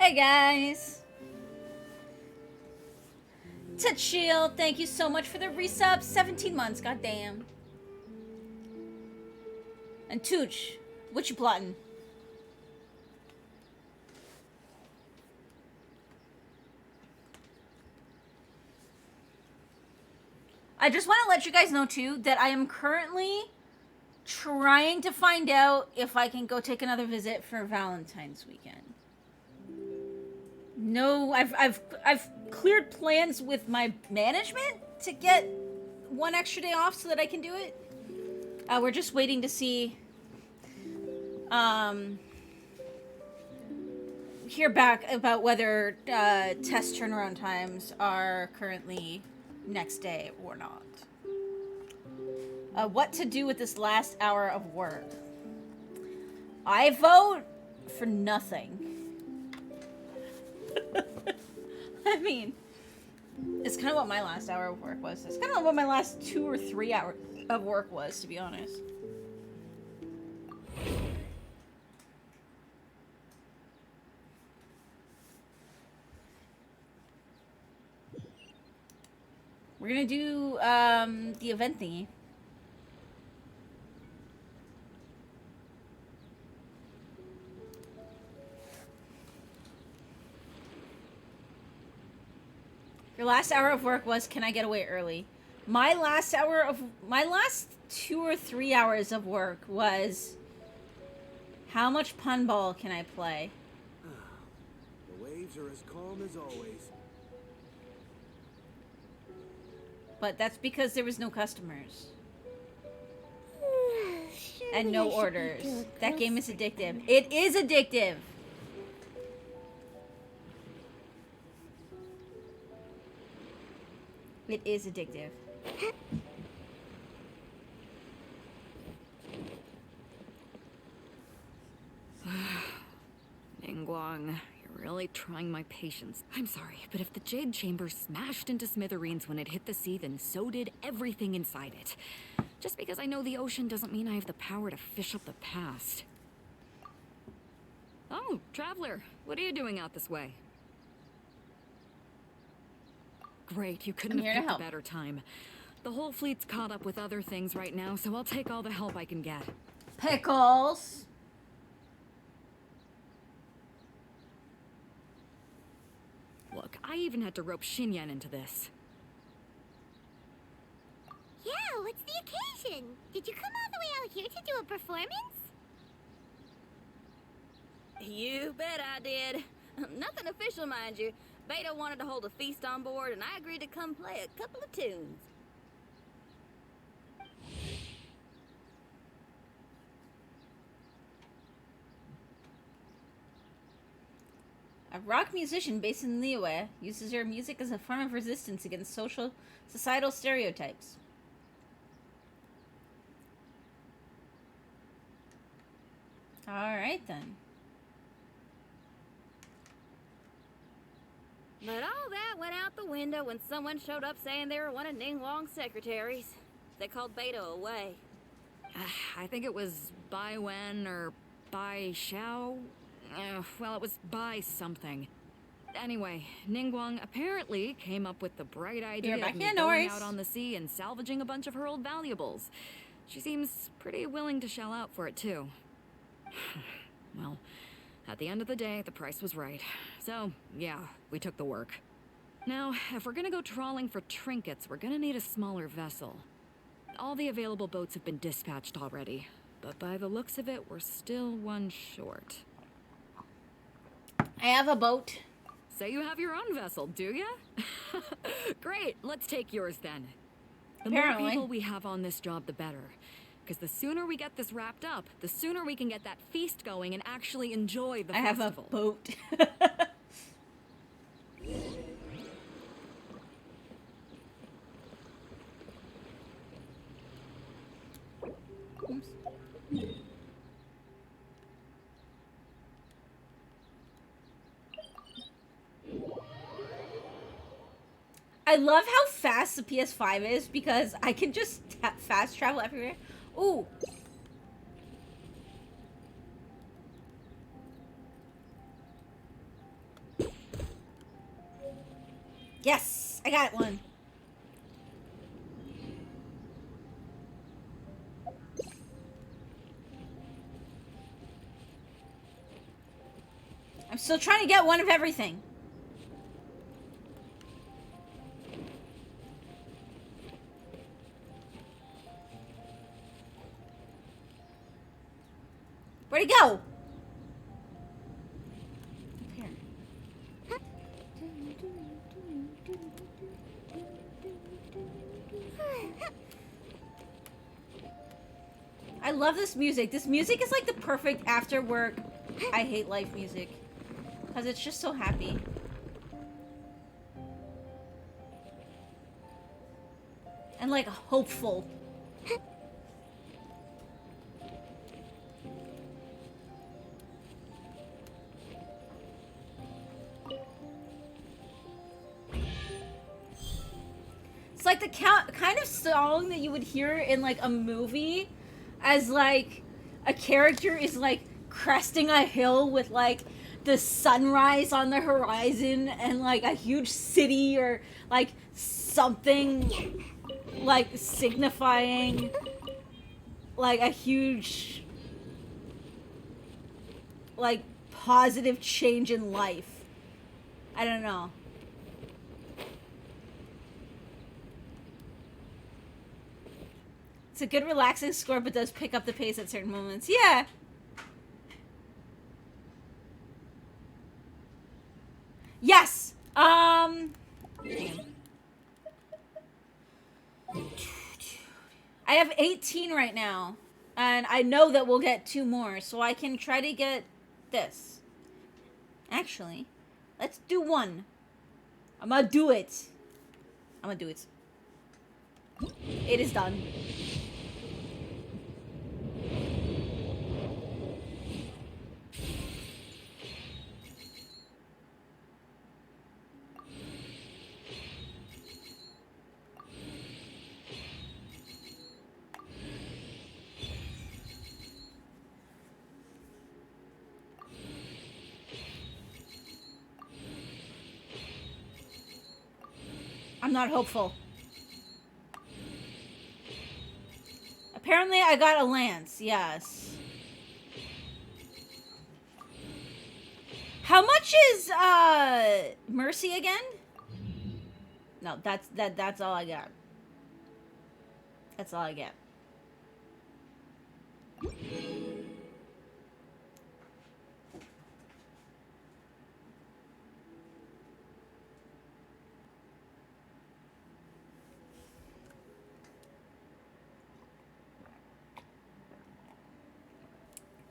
Hi, guys. Touch Shield, thank you so much for the resub. 17 months, goddamn. And Tooch, what you plotting? I just want to let you guys know, too, that I am currently trying to find out if I can go take another visit for Valentine's weekend. No, I've cleared plans with my management to get one extra day off so that I can do it. We're just waiting to see, hear back about whether test turnaround times are currently next day or not. What to do with this last hour of work? I vote for nothing. I mean, it's kind of what my last hour of work was. It's kind of what my last 2 or 3 hours of work was, to be honest. We're gonna do the event thingy. Your last hour of work was, can I get away early? My last 2 or 3 hours of work was, how much punball can I play? The waves are as calm as always. But that's because there was no customers. And no orders. That game is addictive. It is addictive! It is addictive. Ningguang, you're really trying my patience. I'm sorry, but if the Jade Chamber smashed into smithereens when it hit the sea, then so did everything inside it. Just because I know the ocean doesn't mean I have the power to fish up the past. Oh, Traveler, what are you doing out this way? Great, you couldn't have picked a better time. The whole fleet's caught up with other things right now, so I'll take all the help I can get. Pickles! Look, I even had to rope Xinyan into this. Yeah, what's the occasion? Did you come all the way out here to do a performance? You bet I did. Nothing official, mind you. Beta wanted to hold a feast on board, and I agreed to come play a couple of tunes. A rock musician based in Liyue uses her music as a form of resistance against societal stereotypes. Alright then. But all that went out the window when someone showed up saying they were one of Ningguang's secretaries. They called Beta away. I think it was Bai Wen or Bai Xiao. Well, it was Bai something. Anyway, Ningguang apparently came up with the bright idea of me going out on the sea and salvaging a bunch of her old valuables. She seems pretty willing to shell out for it, too. Well, at the end of the day, the price was right. So, yeah, we took the work. Now, if we're gonna go trawling for trinkets, we're gonna need a smaller vessel. All the available boats have been dispatched already, but by the looks of it, we're still one short. I have a boat. So you have your own vessel, do ya? Great, let's take yours then. The more people we have on this job, the better. Because the sooner we get this wrapped up, the sooner we can get that feast going and actually enjoy the festival. I have a boat. Oops. I love how fast the PS5 is because I can just fast travel everywhere. Ooh. Yes! I got one. I'm still trying to get one of everything. Where'd he go? Up here. I love this music. This music is like the perfect after work I hate life music. Because it's just so happy. And like hopeful. It's like the kind of song that you would hear in like a movie as like a character is like cresting a hill with like the sunrise on the horizon and like a huge city or like something like signifying like a huge like positive change in life. I don't know. It's a good relaxing score, but does pick up the pace at certain moments. Yeah. Yes. I have 18 right now, and I know that we'll get 2 more, so I can try to get this. Actually, let's do 1. I'm gonna do it. I'm gonna do it. It is done. I'm not hopeful. Apparently I got a lance, yes. How much is Mercy again? No, that's all I got. That's all I get.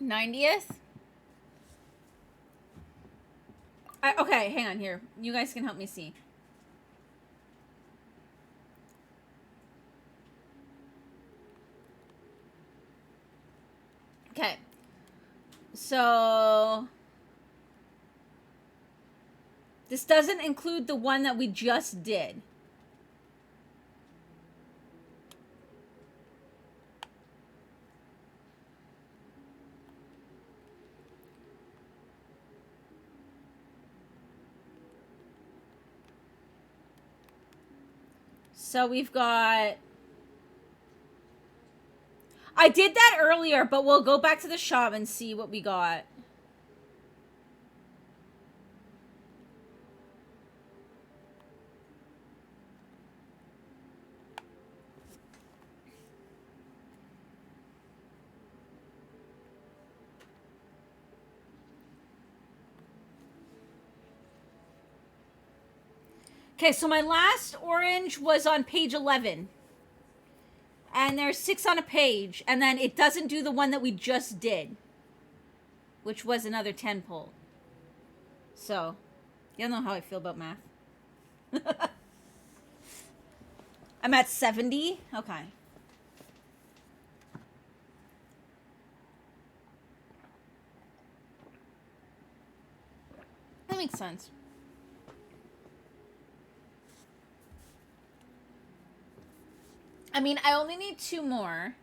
$90th? Okay, hang on here. You guys can help me see. Okay. So this doesn't include the one that we just did. So we've got... I did that earlier, but we'll go back to the shop and see what we got. Okay, so my last orange was on page 11. And there's 6 on a page. And then it doesn't do the one that we just did. Which was another 10 pull. So, you know how I feel about math. I'm at 70? Okay. That makes sense. I mean, I only need 2 more.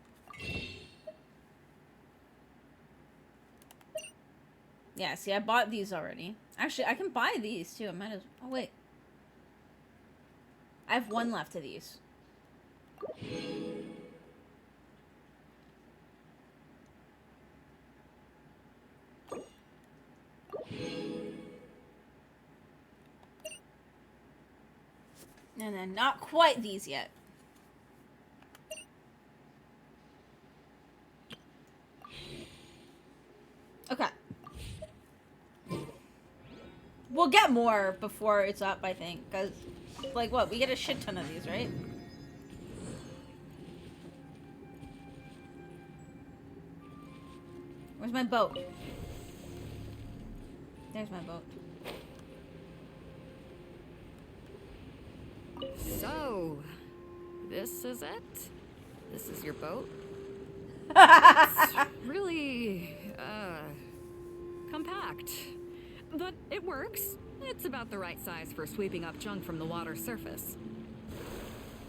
Yeah, see, I bought these already. Actually, I can buy these, too. I might as... Oh, wait. I have one left of these. And then not quite these yet. Okay. We'll get more before it's up, I think. Because, like, what? We get a shit ton of these, right? Where's my boat? There's my boat. So, this is it? This is your boat? It's really, compact. But it works. It's about the right size for sweeping up junk from the water's surface.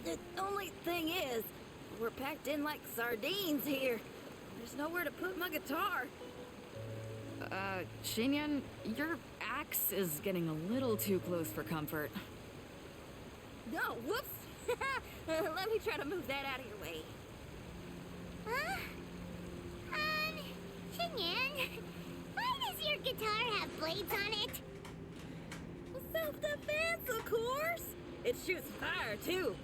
The only thing is, we're packed in like sardines here. There's nowhere to put my guitar. Xinyan, your axe is getting a little too close for comfort. No, whoops. Let me try to move that out of your way. Huh? Xinyan, why does your guitar have blades on it? Self-defense, of course. It shoots fire, too.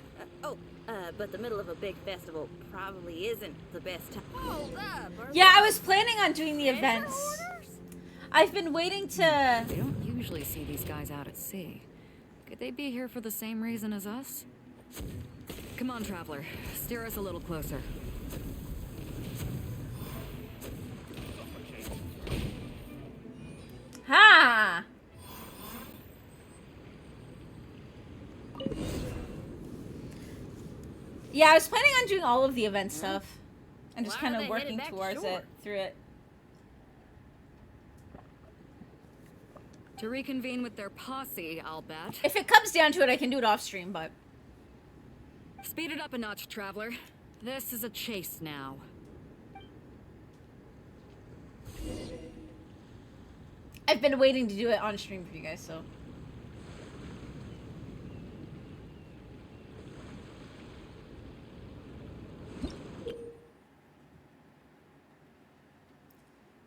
But the middle of a big festival probably isn't the best time. Hold up. Yeah, I was planning on doing the Treasure events. hoarders? I've been waiting to... We don't usually see these guys out at sea. Could they be here for the same reason as us? Come on, traveler. Steer us a little closer. Ha! Yeah, I was planning on doing all of the event stuff. And just Why are kind of they working headed back towards shore? it, through it. To reconvene with their posse, I'll bet. If it comes down to it, I can do it off stream, but... Speed it up a notch, traveler. This is a chase now. I've been waiting to do it on stream for you guys, so...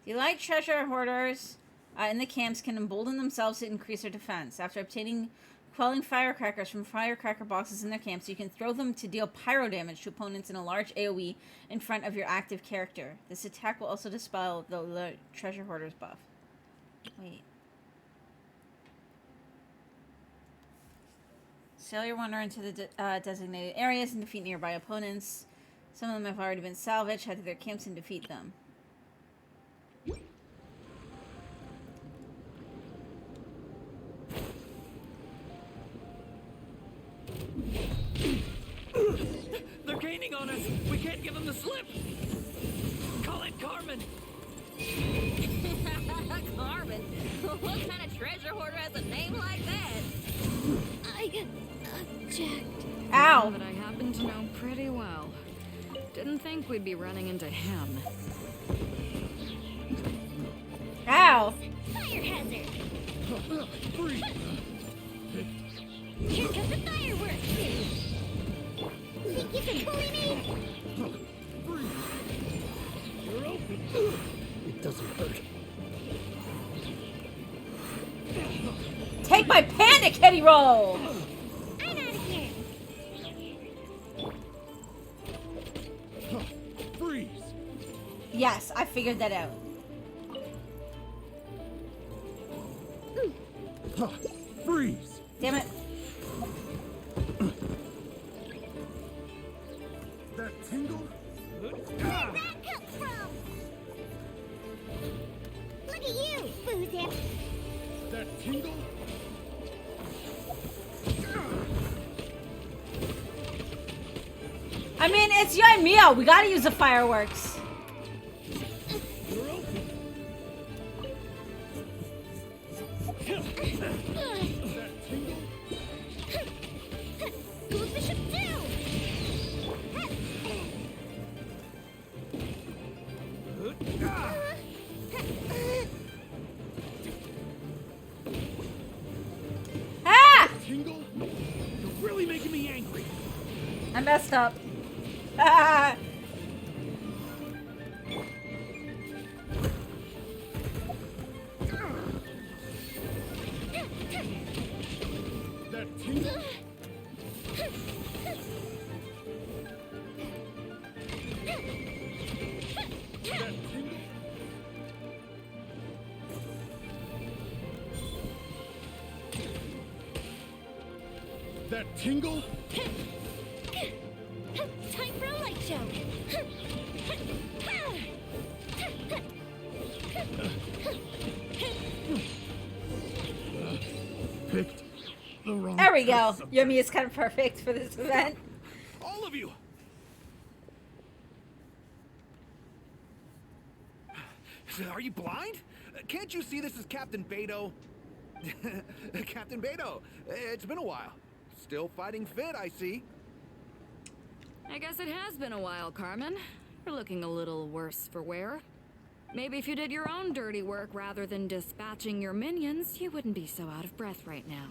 The elite treasure hoarders in the camps can embolden themselves to increase their defense. After obtaining quelling firecrackers from firecracker boxes in their camps, you can throw them to deal pyro damage to opponents in a large AoE in front of your active character. This attack will also dispel the elite treasure hoarders buff. Wait. Sail your wander into the designated areas and defeat nearby opponents. Some of them have already been salvaged. Head to their camps and defeat them. They're gaining on us. We can't give them the slip. Call it Carmen. Carmen? What kind of treasure hoarder has a name like that? I object. Ow! That I happen to know pretty well. Didn't think we'd be running into him. Ow! Fire hazard. Freeze. Here comes the fireworks. Think you can bully me? Freeze. You're open. It doesn't hurt. Take my panic, Hetty roll! I'm out of here. Freeze. Yes, I figured that out. Freeze. Damn it. That tingle? Where'd that come from? Look at you, Boozip. That tingle? I mean, it's Yoy Mio. We gotta use the fireworks. You're open. That tingle? Who's the ship too? Ah! Tingle? You're really really making me angry. I messed up. Ah! That tingle. That tingle. That tingle. Time for a light show. Picked the wrong. There we go. test Yumi is kind of perfect for this event. All of you! Are you blind? Can't you see this is Captain Beto? Captain Beto, it's been a while. Still fighting fit, I see. I guess it has been a while, Carmen. You're looking a little worse for wear. Maybe if you did your own dirty work rather than dispatching your minions, you wouldn't be so out of breath right now.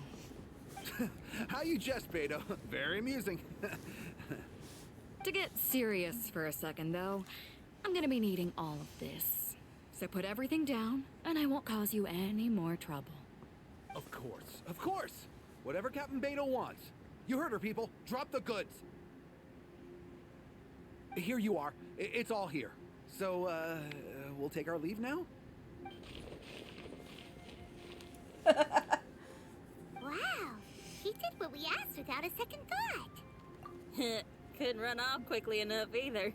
How you jest, Beto? Very amusing. To get serious for a second, though, I'm gonna be needing all of this. So put everything down, and I won't cause you any more trouble. Of course, of course. Whatever Captain Beto wants. You heard her, people. Drop the goods. Here you are. It's all here. So, we'll take our leave now? Wow, he did what we asked without a second thought. Couldn't run off quickly enough either.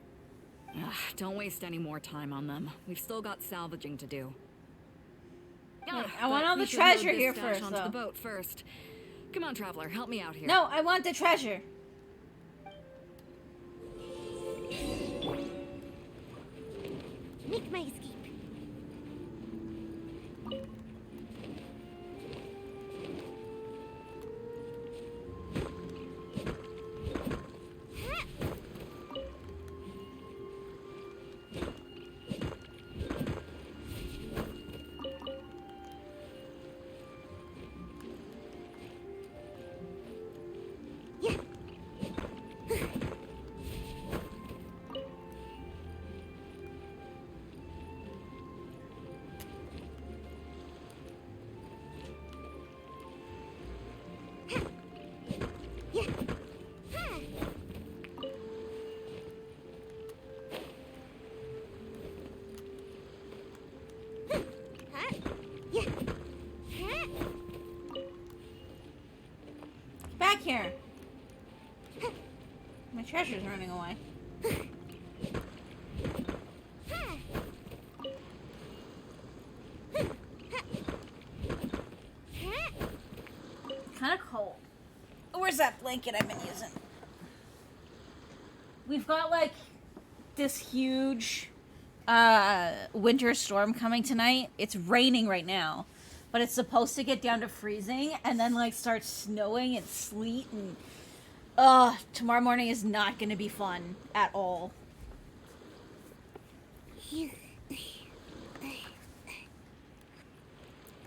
Ugh, don't waste any more time on them. We've still got salvaging to do. I want but all we the should load treasure this here stash first, onto the though. boat first. Come on, Traveler, help me out here. No, I want the treasure. Make my escape. Back here. My treasure's running away. Kind of cold. Where's that blanket I've been using? We've got like this huge winter storm coming tonight. It's raining right now, but it's supposed to get down to freezing and then like start snowing and sleet, and tomorrow morning is not going to be fun at all.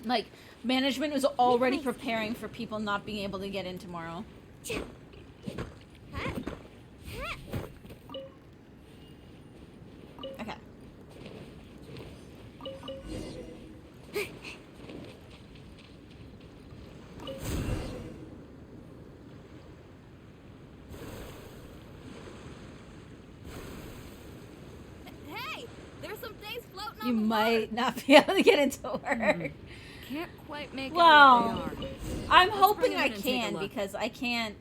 Like, management was already preparing for people not being able to get in tomorrow. Okay. Hey, there's some things floating You on the might water. not be able to get into work. Can't quite make Well, out what they are. I'm Let's hoping bring 'em I in and take a can look. because I can't.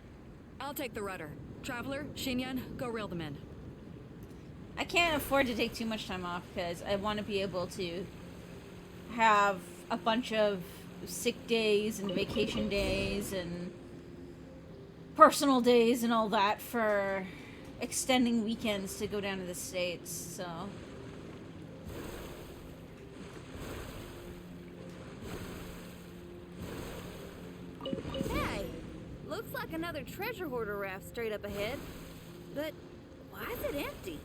I'll take the rudder. Traveler, Xinyan, go reel them in. I can't afford to take too much time off because I want to be able to have a bunch of sick days and vacation days and personal days and all that for extending weekends to go down to the States, so. Hey, looks like another treasure hoarder raft straight up ahead. But why is it empty?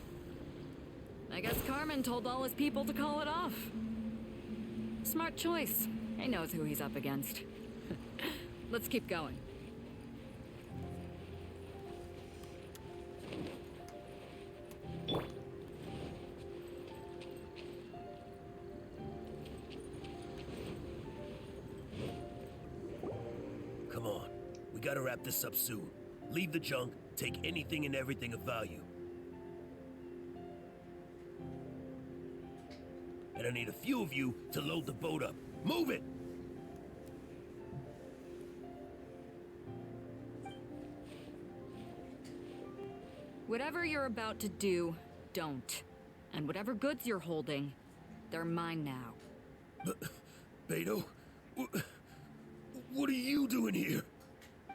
I guess Carmen told all his people to call it off. Smart choice. He knows who he's up against. Let's keep going. Come on. We gotta wrap this up soon. Leave the junk, take anything and everything of value. And I need a few of you to load the boat up. Move it! Whatever you're about to do, don't. And whatever goods you're holding, they're mine now. Beto? What are you doing here?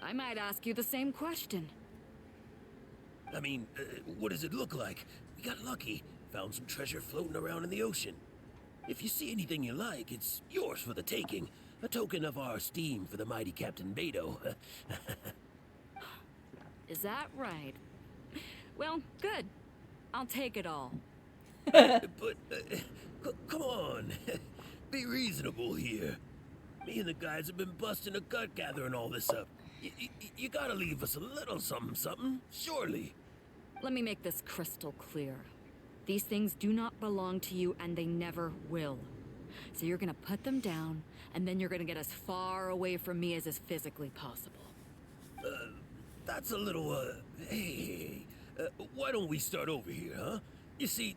I might ask you the same question. I mean, what does it look like? We got lucky. Found some treasure floating around in the ocean. If you see anything you like, it's yours for the taking. A token of our esteem for the mighty Captain Beto. Is that right? Well, good. I'll take it all. But, come on. Be reasonable here. Me and the guys have been busting a gut gathering all this up. You gotta leave us a little something, surely. Let me make this crystal clear. These things do not belong to you, and they never will. So you're gonna put them down, and then you're gonna get as far away from me as is physically possible. That's a little, hey, why don't we start over here, huh? You see,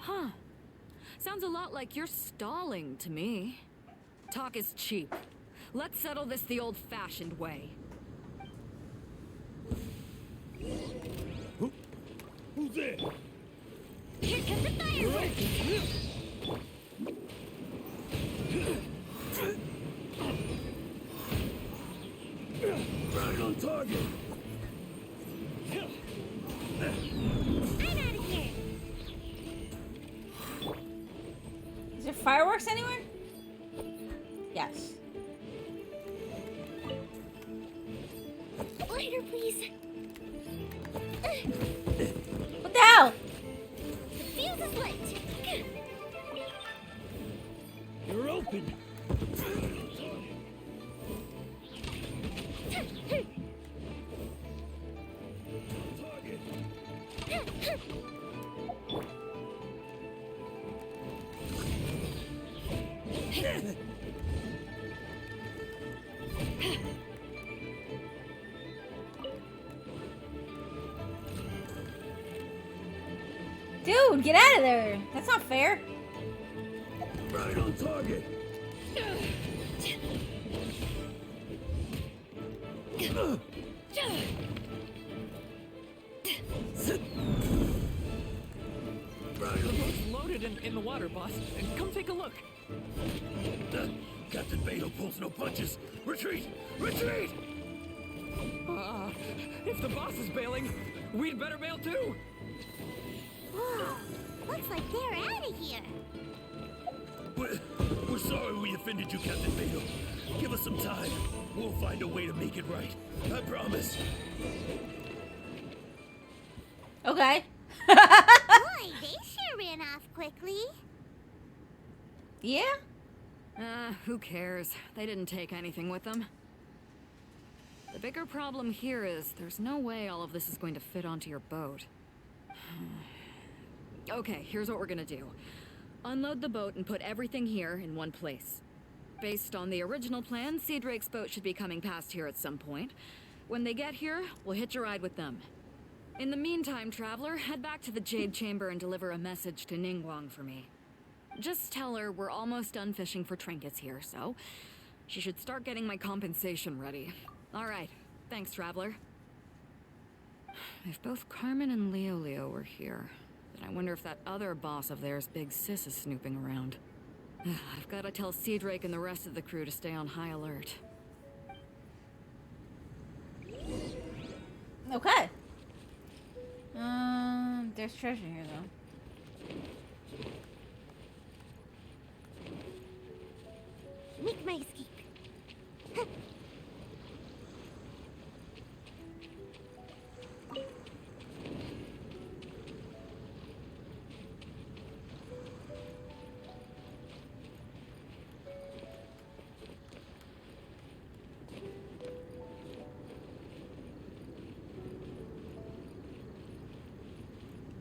Huh. Sounds a lot like you're stalling to me. Talk is cheap. Let's settle this the old-fashioned way. Who's there? Here comes the fireworks! Right on target. I'm out of here! Is there fireworks anywhere? Yes. Lighter, please. What the hell? The fuse is lit. You're open. Dude, get out of there. That's not fair. Right on target. Boat's loaded in the water, boss. Come take a look. Captain Beto pulls no punches. Retreat! Retreat! If the boss is bailing, we'd better bail too. Whoa, looks like they're out of here. We're sorry we offended you, Captain Beto. Give us some time. We'll find a way to make it right. I promise. Okay. Boy, they sure ran off quickly. Yeah? Who cares? They didn't take anything with them. The bigger problem here is there's no way all of this is going to fit onto your boat. Okay, here's what we're gonna do. Unload the boat and put everything here in one place. Based on the original plan, Sea Drake's boat should be coming past here at some point. When they get here, we'll hitch a ride with them. In the meantime, traveler, head back to the Jade Chamber and deliver a message to Ningguang for me. Just tell her we're almost done fishing for trinkets here, so she should start getting my compensation ready. All right, thanks, traveler. If both Carmen and Leo were here, then I wonder if that other boss of theirs, Big Sis, is snooping around. I've got to tell Sea Drake and the rest of the crew to stay on high alert. Okay. There's treasure here, though. Make my escape.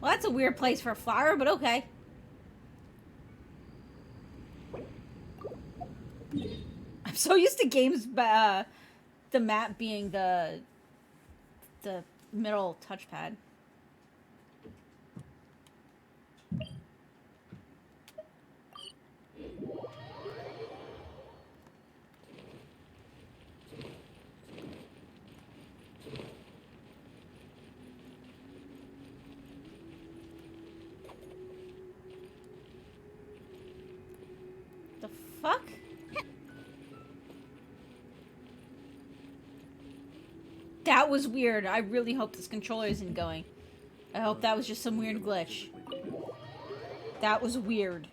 Well, that's a weird place for a flower, but okay. I'm so used to games the map being the middle touchpad. The fuck? That was weird. I really hope this controller isn't going. I hope that was just some weird glitch. That was weird.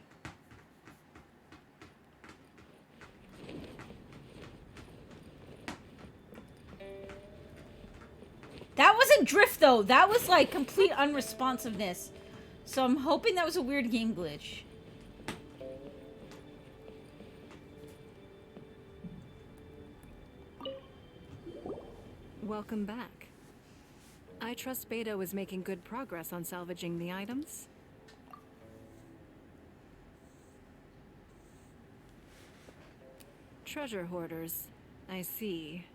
That wasn't drift though. That was like complete unresponsiveness. So I'm hoping that was a weird game glitch. Welcome back. I trust Beto is making good progress on salvaging the items. Treasure hoarders. I see.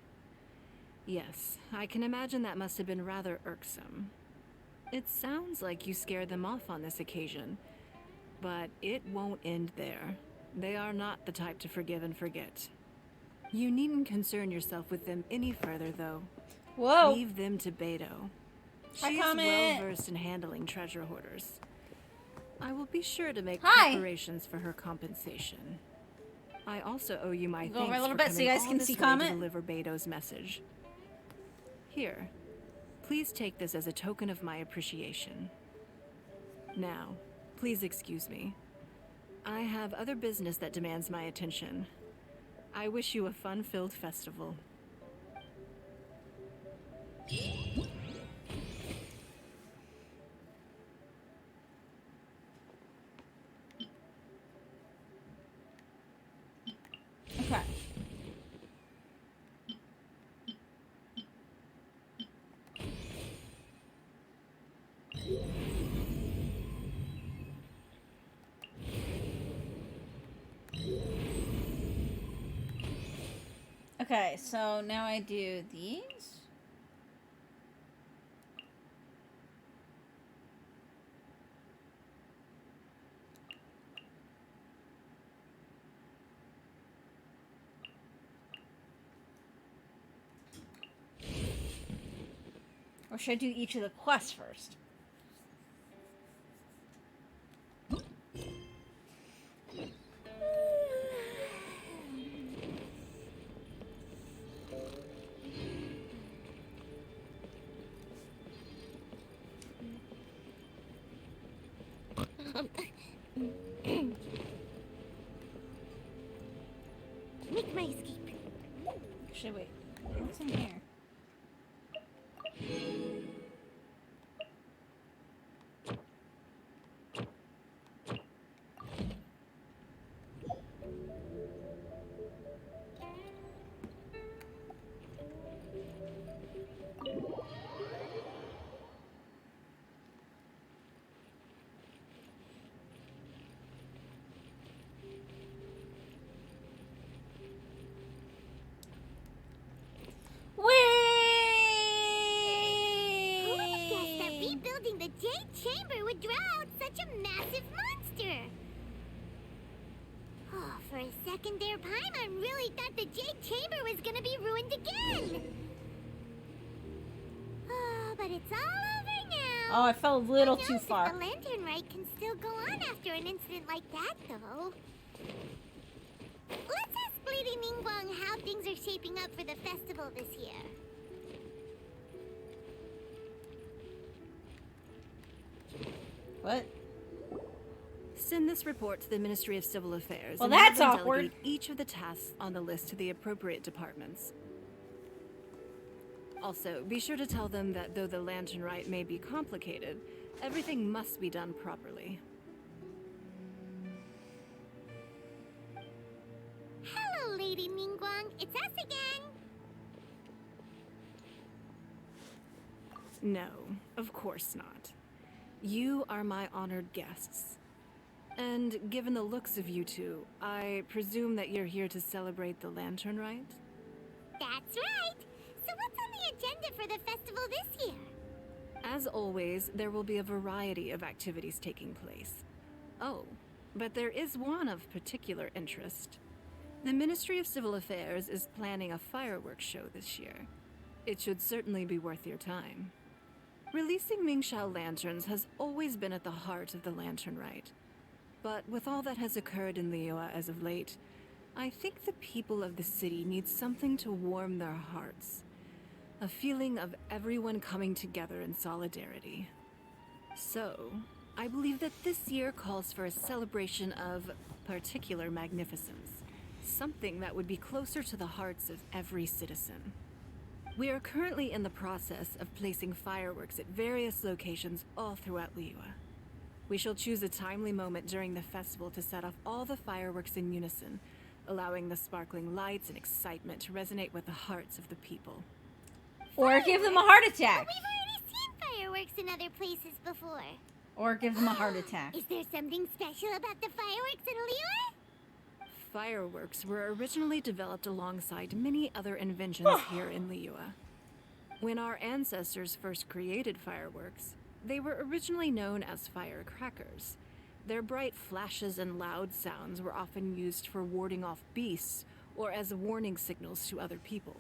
Yes, I can imagine that must have been rather irksome. It sounds like you scared them off on this occasion, but it won't end there. They are not the type to forgive and forget. You needn't concern yourself with them any further, though. Whoa. Leave them to Beto. Hi, She is Comet. well versed in handling treasure hoarders. I will be sure to make Hi. preparations for her compensation. I also owe you my Go over thanks a little for bit so coming you guys all can this see way Comet. to deliver Beto's message. Here, please take this as a token of my appreciation. Now, please excuse me. I have other business that demands my attention. I wish you a fun-filled festival. Okay. Okay, so now I do these. Or should I do each of the quests first? Make my escape. Should I wait? What's in here? Who would have guessed that rebuilding the Jade Chamber would draw out such a massive monster? Oh, for a second there, Paimon really thought the Jade Chamber was gonna be ruined again. Oh, but it's all over now. Oh, I fell a little Who too knows if far. the lantern rite can still go on after an incident like that, though. Let's ask Lady Ningguang how things are shaping up for the festival this year. What? Send this report to the Ministry of Civil Affairs. Well, and have that's them awkward. delegate each of the tasks on the list to the appropriate departments. Also, be sure to tell them that though the lantern rite may be complicated, everything must be done properly. Hello, Lady Ningguang. It's us again. No, of course not. You are my honored guests. And given the looks of you two, I presume that you're here to celebrate the lantern rite? That's right. So what's on the agenda for the festival this year? As always, there will be a variety of activities taking place. Oh, but there is one of particular interest. The Ministry of Civil Affairs is planning a fireworks show this year. It should certainly be worth your time. Releasing Mingxiao lanterns has always been at the heart of the Lantern Rite. But with all that has occurred in Liyue as of late, I think the people of the city need something to warm their hearts. A feeling of everyone coming together in solidarity. So, I believe that this year calls for a celebration of particular magnificence. Something that would be closer to the hearts of every citizen. We are currently in the process of placing fireworks at various locations all throughout Liyue. We shall choose a timely moment during the festival to set off all the fireworks in unison, allowing the sparkling lights and excitement to resonate with the hearts of the people. Or give them a heart attack. We've already seen fireworks in other places before. Or give them a heart attack. Is there something special about the fireworks in Liyue? Fireworks were originally developed alongside many other inventions here in Liyue. When our ancestors first created fireworks, they were originally known as firecrackers. Their bright flashes and loud sounds were often used for warding off beasts or as warning signals to other people.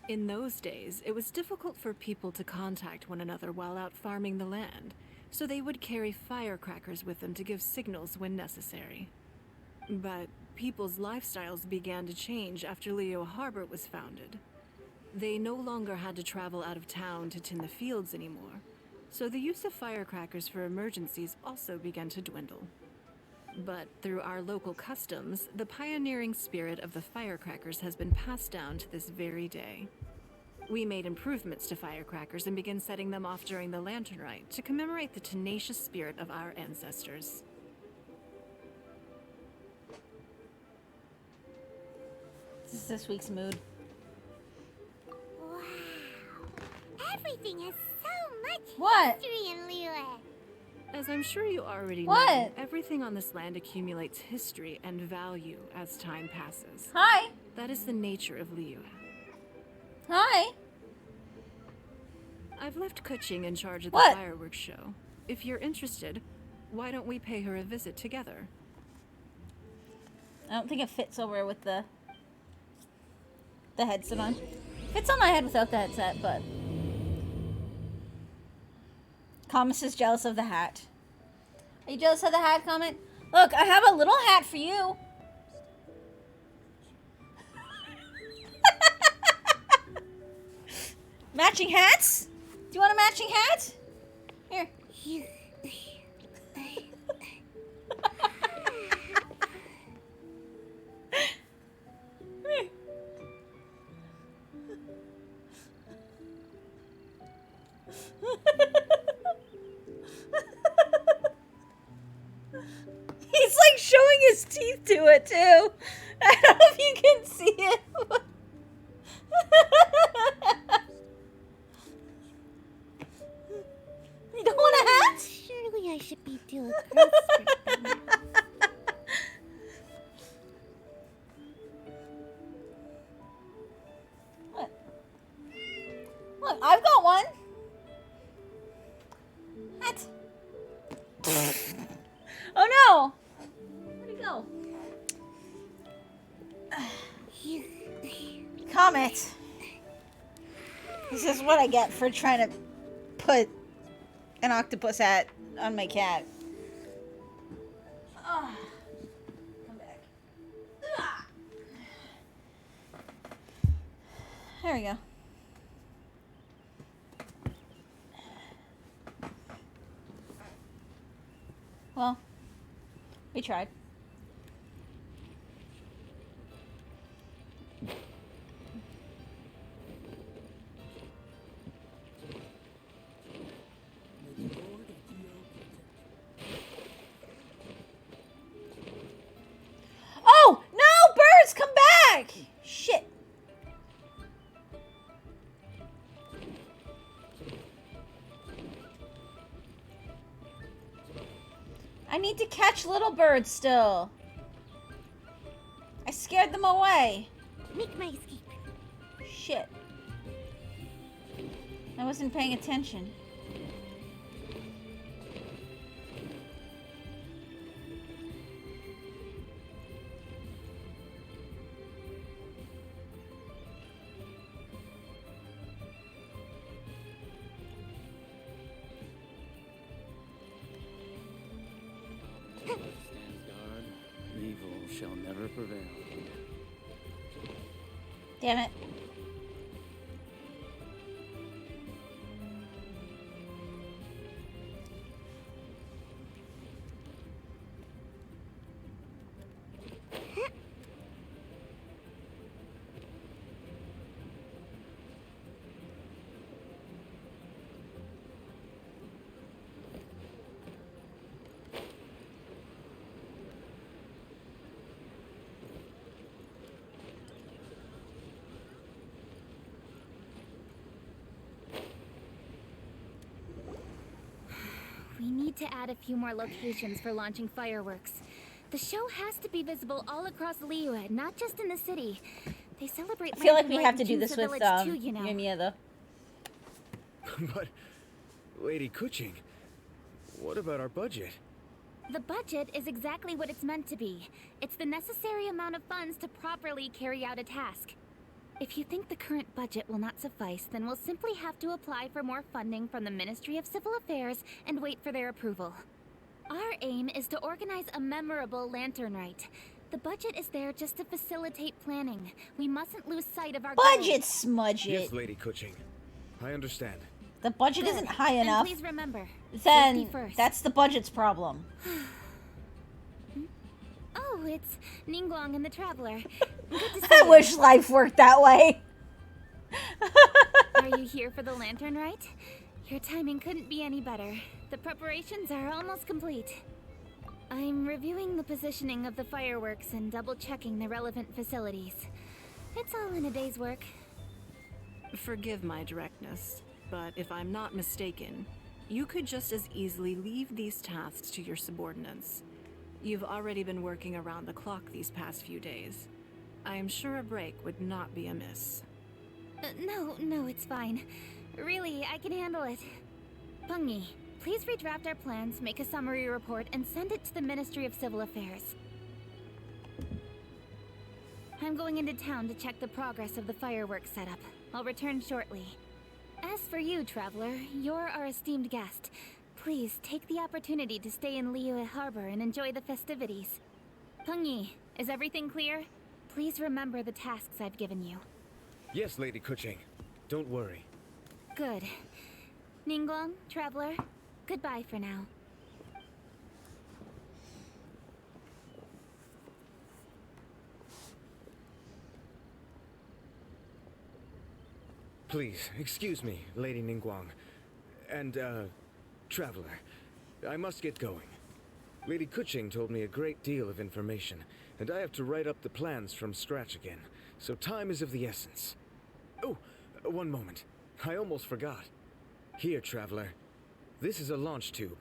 In those days, it was difficult for people to contact one another while out farming the land, so they would carry firecrackers with them to give signals when necessary. But people's lifestyles began to change after Liyue Harbor was founded. They no longer had to travel out of town to tend the fields anymore, so the use of firecrackers for emergencies also began to dwindle. But through our local customs, the pioneering spirit of the firecrackers has been passed down to this very day. We made improvements to firecrackers and began setting them off during the Lantern Rite to commemorate the tenacious spirit of our ancestors. This is this week's mood. Wow. Everything has so much What? history in Liyue. As I'm sure you already know, What? everything on this land accumulates history and value as time passes. Hi. That is the nature of Liyue. Hi. I've left Kuching in charge of the What? fireworks show. If you're interested, why don't we pay her a visit together? I don't think it fits over with the headset on. Fits on my head without the headset, but Comus is jealous of the hat. Are you jealous of the hat, Comet? Look, I have a little hat for you. Matching hats? Do you want a matching hat? Here. He's like showing his teeth to it too. I don't know if you can see it. You don't want a hat? Surely I should be doing crossword by now. What? Look, I've got one. What? Oh no! Where'd he go? Comet. This is what I get for trying to put an octopus hat on my cat. Come back. There we go. Well, we tried. Oh, no! Birds, come back! Shit. I need to catch little birds still. I scared them away. Make my escape. shit. I wasn't paying attention. Stands guard, evil shall never prevail. Damn it. We need to add a few more locations for launching fireworks. The show has to be visible all across Liyue, not just in the city. They celebrate. I feel like we Lantern have Light to do in this King's with Village too, you know. Yumiya, though. But, Lady Kuching, what about our budget? The budget is exactly what it's meant to be. It's the necessary amount of funds to properly carry out a task. If you think the current budget will not suffice, then we'll simply have to apply for more funding from the Ministry of Civil Affairs and wait for their approval. Our aim is to organize a memorable lantern rite. The budget is there just to facilitate planning. We mustn't lose sight of our Budget goals. smudge it. Yes, Lady Kuching. I understand. The budget Good. isn't high And enough. please remember, Then safety first. that's the budget's problem. Oh, it's Ningguang and the Traveler. Good to see I you. wish life worked that way. Are you here for the lantern rite? Your timing couldn't be any better. The preparations are almost complete. I'm reviewing the positioning of the fireworks and double-checking the relevant facilities. It's all in a day's work. Forgive my directness, but if I'm not mistaken, you could just as easily leave these tasks to your subordinates. You've already been working around the clock these past few days. I am sure a break would not be amiss. No, it's fine. Really, I can handle it. Pungi, please redraft our plans, make a summary report, and send it to the Ministry of Civil Affairs. I'm going into town to check the progress of the fireworks setup. I'll return shortly. As for you, Traveler, you're our esteemed guest. Please take the opportunity to stay in Liyue Harbor and enjoy the festivities. Pungi, is everything clear? Please remember the tasks I've given you. Yes, Lady Kuching. Don't worry. Good. Ningguang, Traveler, goodbye for now. Please, excuse me, Lady Ningguang. And, Traveler. I must get going. Lady Kuching told me a great deal of information, and I have to write up the plans from scratch again, so time is of the essence. Oh, one moment. I almost forgot. Here, Traveler. This is a launch tube.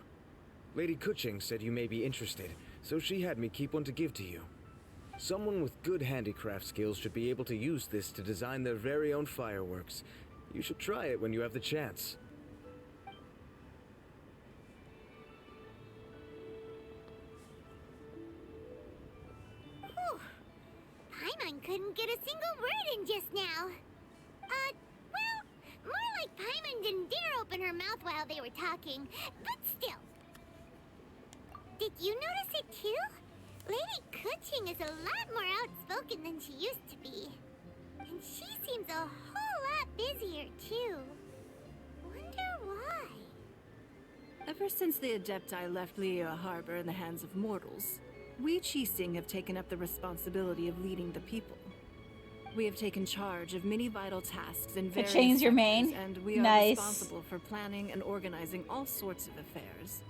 Lady Kuching said you may be interested, so she had me keep one to give to you. Someone with good handicraft skills should be able to use this to design their very own fireworks. You should try it when you have the chance. Whew. Paimon couldn't get a single word in just now. Well, more like Paimon didn't dare open her mouth while they were talking, but still. Did you notice it too? Lady Kuching is a lot more outspoken than she used to be. And she seems a whole lot busier too. Wonder why? Ever since the Adepti left Liyue Harbor in the hands of mortals, we Qixing have taken up the responsibility of leading the people. We have taken charge of many vital tasks in various Ka-ching's your sectors, main. and we are Nice. responsible for planning and organizing all sorts of affairs.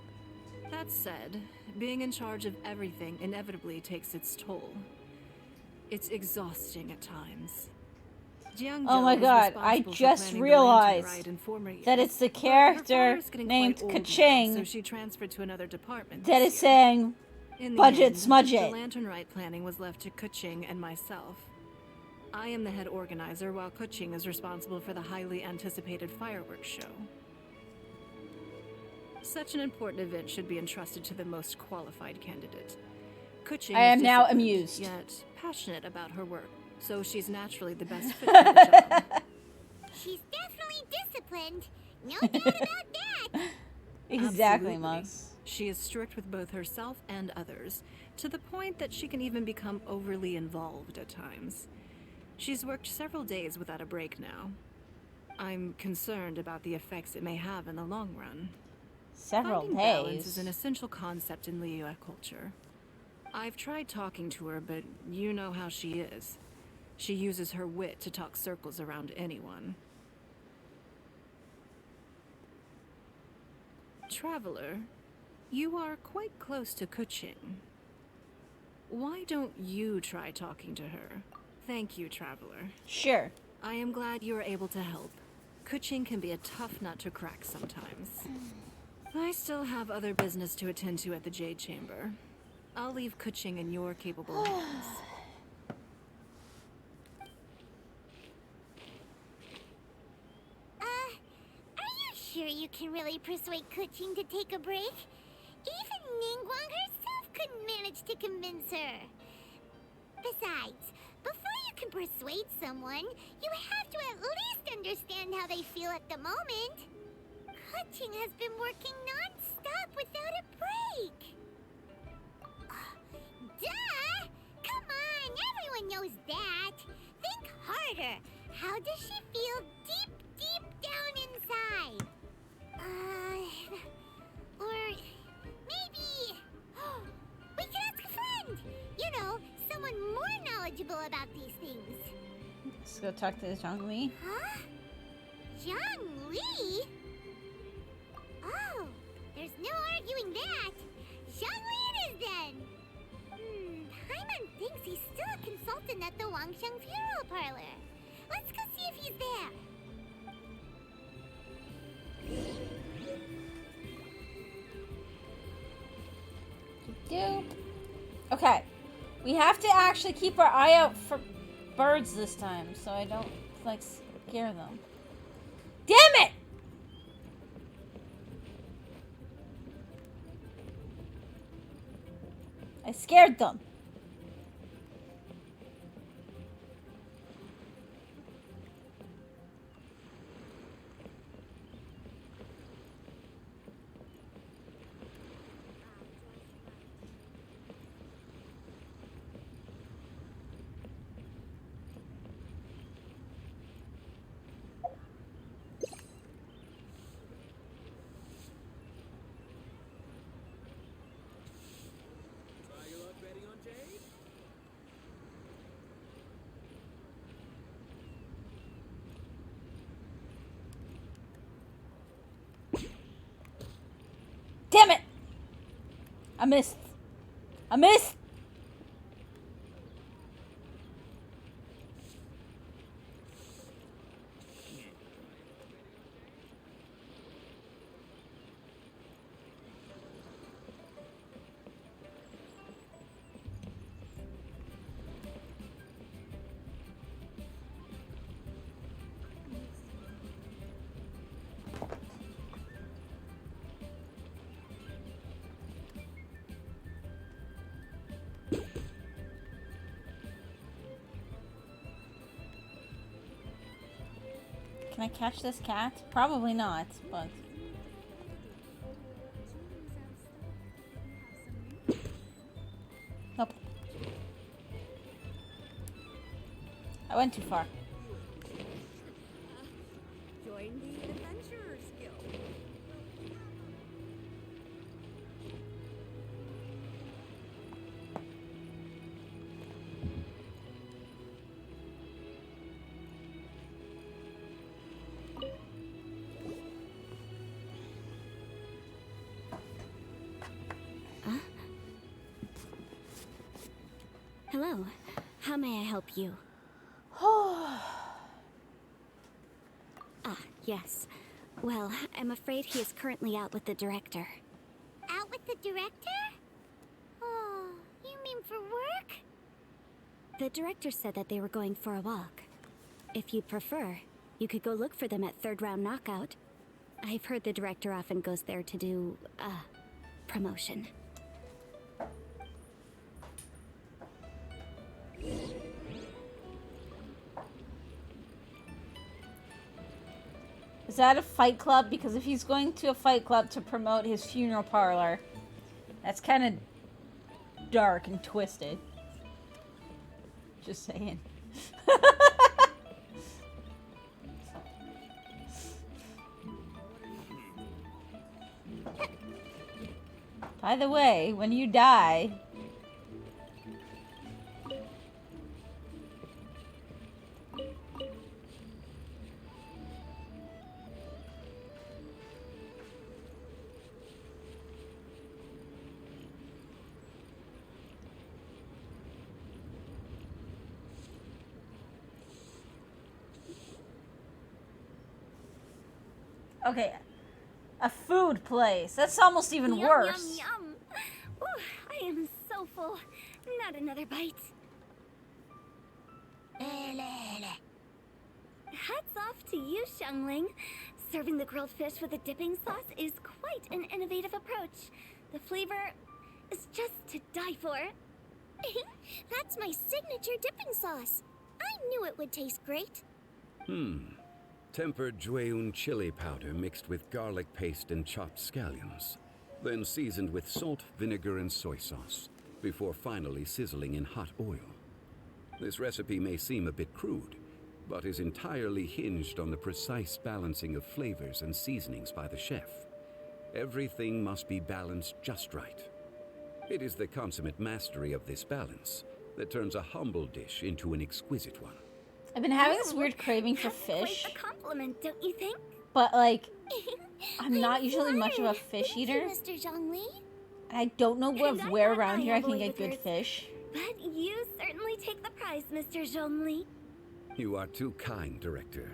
That said, being in charge of everything inevitably takes its toll. It's exhausting at times. Jiang Oh Zhou my was god, I responsible for just planning the lantern realized ride in former years, that it's the but her character father is getting named quite old now, Ka-ching so she transferred to another department that this is year. saying In the budget end, smudge the it. lantern rite planning was left to Ka-ching and myself. I am the head organizer, while Kuching is responsible for the highly anticipated fireworks show. Such an important event should be entrusted to the most qualified candidate. Kuching I am is now disciplined, amused. Yet passionate about her work, so she's naturally the best fit for the job. She's definitely disciplined. No doubt about that. Exactly, Absolutely. Moss. She is strict with both herself and others, to the point that she can even become overly involved at times. She's worked several days without a break now. I'm concerned about the effects it may have in the long run. Several Finding balance days. is an essential concept in Liyue culture. I've tried talking to her, but you know how she is. She uses her wit to talk circles around anyone. Traveler, you are quite close to Kuching. Why don't you try talking to her? Thank you, Traveler. Sure. I am glad you are able to help. Kuching can be a tough nut to crack sometimes. I still have other business to attend to at the Jade Chamber. I'll leave Kuching in your capable hands. Are you sure you can really persuade Kuching to take a break? Even Ningguang herself couldn't manage to convince her. Besides, before you can persuade someone, you have to at least understand how they feel at the moment. Kuching has been working non-stop without a break. Duh! Come on, everyone knows that. Think harder. How does she feel deep, deep down inside? Or maybe we can ask a friend. You know, someone more knowledgeable about these things. Let's go talk to Zhongli. Huh? Zhang Li? Oh, there's no arguing that. Zhang Li it is then. Paimon thinks he's still a consultant at the Wangsheng Funeral Parlor. Let's go see if he's there. Do. Okay. We have to actually keep our eye out for birds this time, so I don't, like, scare them. Damn it! I scared them. Try your luck betting on Jade? Damn it! I missed. I missed! Can I catch this cat? Probably not, but... Nope. I went too far. Join the Adventurers Guild. Hello. How may I help you? Yes. Well, I'm afraid he is currently out with the director. Out with the director? Oh, you mean for work? The director said that they were going for a walk. If you'd prefer, you could go look for them at Third Round Knockout. I've heard the director often goes there to do, promotion. Is that a fight club? Because if he's going to a fight club to promote his funeral parlor, that's kind of dark and twisted. Just saying. By the way, when you die... Okay, a food place. That's almost even worse. Yum, yum. Ooh, I am so full. Not another bite. Hats off to you, Xiangling. Serving the grilled fish with a dipping sauce is quite an innovative approach. The flavor is just to die for. That's my signature dipping sauce. I knew it would taste great. Tempered Jueyun chili powder mixed with garlic paste and chopped scallions, then seasoned with salt, vinegar, and soy sauce, before finally sizzling in hot oil. This recipe may seem a bit crude, but is entirely hinged on the precise balancing of flavors and seasonings by the chef. Everything must be balanced just right. It is the consummate mastery of this balance that turns a humble dish into an exquisite one. I've been having this weird craving for fish. Quite a compliment, don't you think? But, like, I'm not usually much of a fish Thank eater. you, Mr. Zhongli. I don't know And I'm where not around here I can heavily get with good words. fish. But you certainly take the prize, Mr. Zhongli. You are too kind, Director.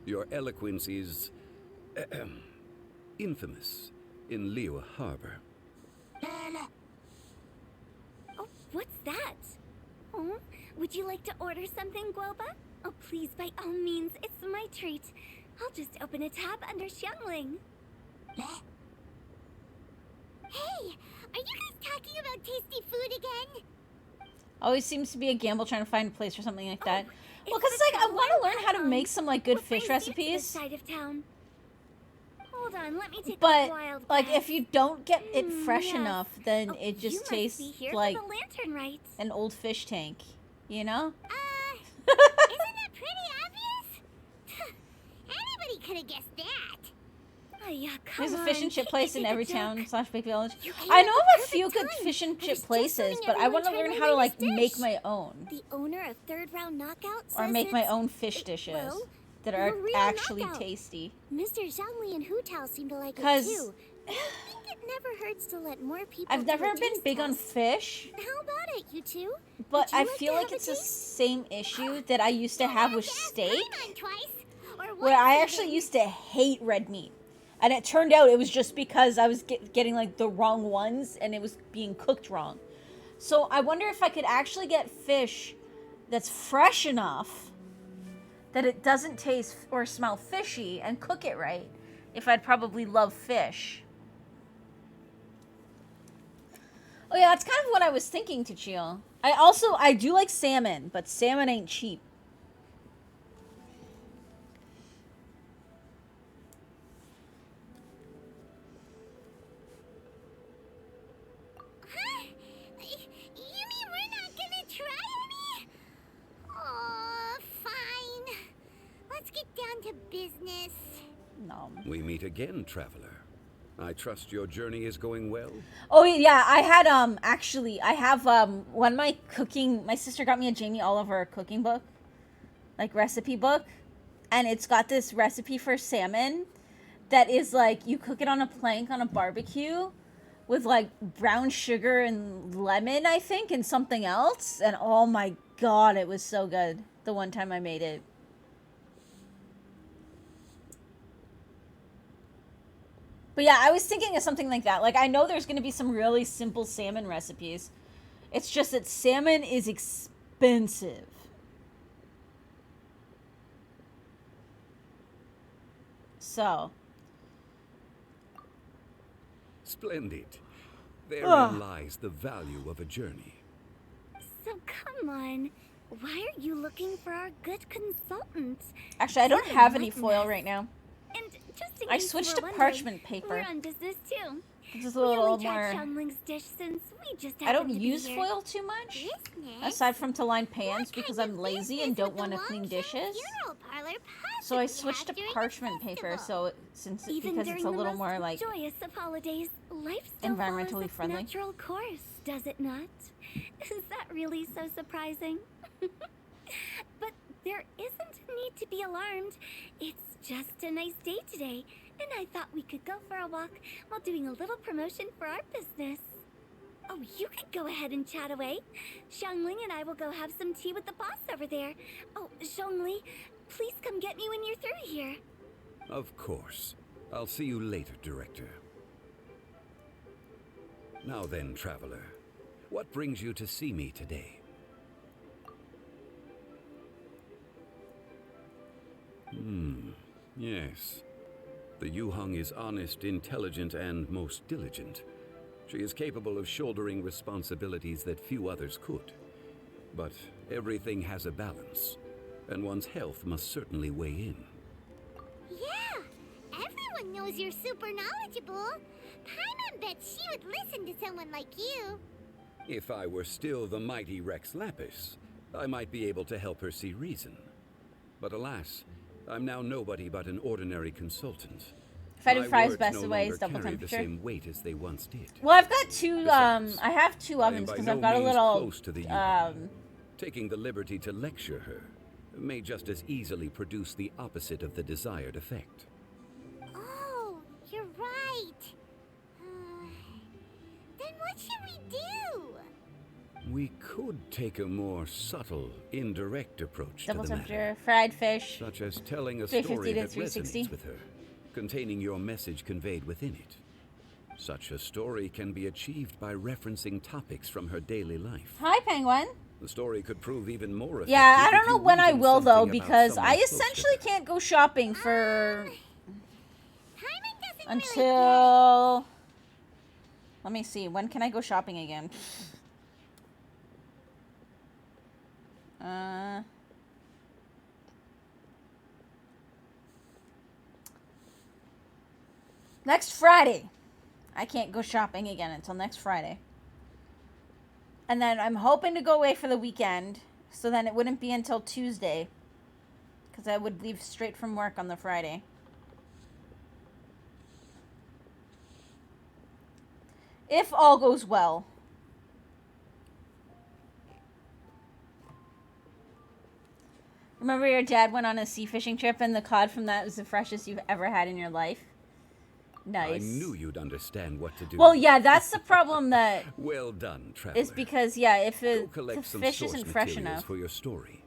Your eloquence is infamous in Liyue Harbor. Oh, what's that? Oh, would you like to order something, Guoba? Oh, please, by all means, it's my treat. I'll just open a tab under Xiangling. Hey, are you guys talking about tasty food again? Always seems to be a gamble trying to find a place for something like that. Oh, Well, because it's like, I want to learn how to make some, like, good What fish brings you to this recipes. side of town? Hold on, let me take a But, wild like, guess. if you don't get it fresh yes. enough, then Oh, it you just must tastes be here like for the lantern rites. an old fish tank. You know? Isn't it pretty obvious? Anybody could have guessed that. Oh, yeah, come There's a on, fish and chip take place it, in take a every joke. town / big village. You came I at know the of a perfect few good time. fish and I chip was just places, letting but I everyone want to try learn my how to, like, latest make dish. my own. The owner of Third Round Knockout Or says make my it's- own fish dishes well, that are a real actually knockout. tasty. Mr. Zhongli and Hu Tao seem to like it 'Cause too. I think it never hurts to let more people I've do never a been taste big on test. fish, How about it, you two? but Would you I like to feel like have a it's the taste? same issue that I used to have with Just ask steak, Paimon twice, or where once I even. actually used to hate red meat. And it turned out it was just because I was getting, like, the wrong ones, and it was being cooked wrong. So I wonder if I could actually get fish that's fresh enough that it doesn't taste or smell fishy and cook it right, if I'd probably love fish. Oh yeah, that's kind of what I was thinking, Tachio. I do like salmon, but salmon ain't cheap. Huh? You mean we're not gonna try any? Oh, fine. Let's get down to business. No. We meet again, traveler. I trust your journey is going well. Oh yeah, I had actually I have when my sister got me a Jamie Oliver cooking book, like recipe book, and it's got this recipe for salmon that is like you cook it on a plank on a barbecue with like brown sugar and lemon, I think, and something else, and oh my god, it was so good the one time I made it. But yeah, I was thinking of something like that. Like, I know there's going to be some really simple salmon recipes. It's just that salmon is expensive. expensive. So. Splendid. Therein lies the value of a journey. So come on. Why are you looking for our good consultant? Actually, I don't have any foil right now. And just in I case switched you to were wondering, parchment paper. We're on business too. This is a We little only tried more. Xiangling's dish since we just I don't happened to be use here. foil too much, Business? aside from to line pans What because kind I'm of lazy business and don't would the want to clean Longtown dishes. funeral parlor So I possibly switched have to during the parchment paper, festival? because Even it's during a the little most more like joyous of holidays, life still environmentally follows its friendly. natural course, does it not? Is that really so surprising? But there isn't need to be alarmed. It's just a nice day today, and I thought we could go for a walk while doing a little promotion for our business. Oh, you could go ahead and chat away. Xiangling and I will go have some tea with the boss over there. Oh, Zhongli, please come get me when you're through here. Of course. I'll see you later, Director. Now then, traveler. What brings you to see me today? Yes. The Yuhang is honest, intelligent, and most diligent. She is capable of shouldering responsibilities that few others could. But everything has a balance, and one's health must certainly weigh in. Yeah, everyone knows you're super knowledgeable. Paimon bet she would listen to someone like you. If I were still the mighty Rex Lapis, I might be able to help her see reason. But alas, I'm now nobody but an ordinary consultant. If I do My fries words best no way longer is double carry the temperature. same weight as they once did. Well, I've got two. Besides, I have two I am ovens by because no I've got a means little. close to the Yuhang. Taking the liberty to lecture her may just as easily produce the opposite of the desired effect. Oh, you're right. Then what should we do? We could take a more subtle, indirect approach Double to the temperature, matter, fried fish. such as telling a 350 story to that 360. resonates with her, containing your message conveyed within it. Such a story can be achieved by referencing topics from her daily life. Hi, Penguin. The story could prove even more effective. Yeah, I if don't know you when weave I in will though, something about because someone I close to essentially her. can't go shopping for Paimon doesn't until. Let me see. When can I go shopping again? Next Friday. I can't go shopping again until next Friday. And then I'm hoping to go away for the weekend, so then it wouldn't be until Tuesday, because I would leave straight from work on the Friday. If all goes well. Remember your dad went on a sea fishing trip and the cod from that was the freshest you've ever had in your life? Nice. I knew you'd understand what to do. Well, yeah, that's the problem that Well done, traveler. is because, yeah, if Go the collect some fish source isn't fresh materials enough. for your story.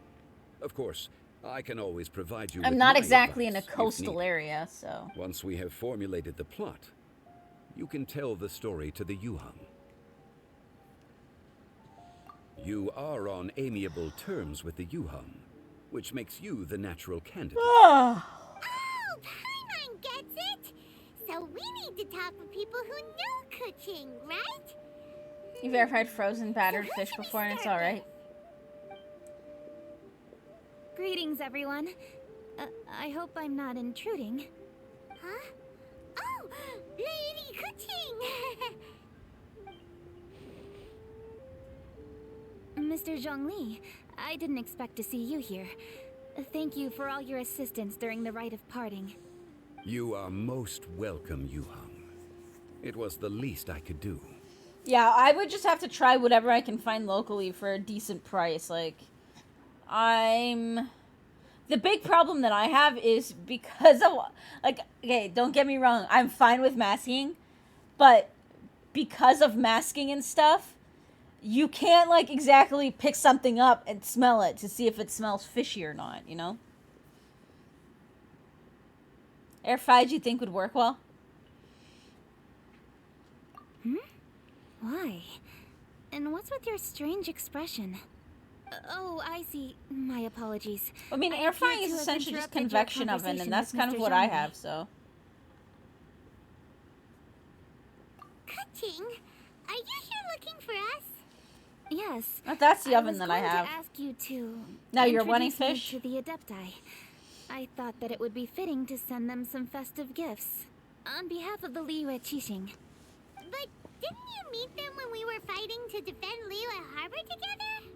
Of course, I can always provide you I'm with not my exactly in a advice if coastal needed. area, so. Once we have formulated the plot, you can tell the story to the Yuhang. You are on amiable terms with the Yuhang, which makes you the natural candidate. Oh, Paimon gets it. So we need to talk with people who know cooking, right? You've ever had frozen battered fish before and it's alright? Greetings, everyone. I hope I'm not intruding. Huh? Oh, Lady Cooking! Mr. Zhongli, I didn't expect to see you here. Thank you for all your assistance during the rite of parting. You are most welcome, Yuhang. It was the least I could do. Yeah, I would just have to try whatever I can find locally for a decent price. Like, the big problem that I have is because of, like, okay, don't get me wrong, I'm fine with masking, but because of masking and stuff, you can't, like, exactly pick something up and smell it to see if it smells fishy or not, you know? Air fried, you think would work well? Why? And what's with your strange expression? Oh, I see. My apologies. I mean, I air appear frying to is have essentially just interrupted your convection oven, conversation and that's with kind of Mr. what I Zhongli. have, so. Kuching, are you here looking for us? Yes. That's the oven was that I going have. to ask you to Now you're wanting introduce me fish? to the Adepti. I thought that it would be fitting to send them some festive gifts on behalf of the Liyue Qixing. But didn't you meet them when we were fighting to defend Liyue Harbor together?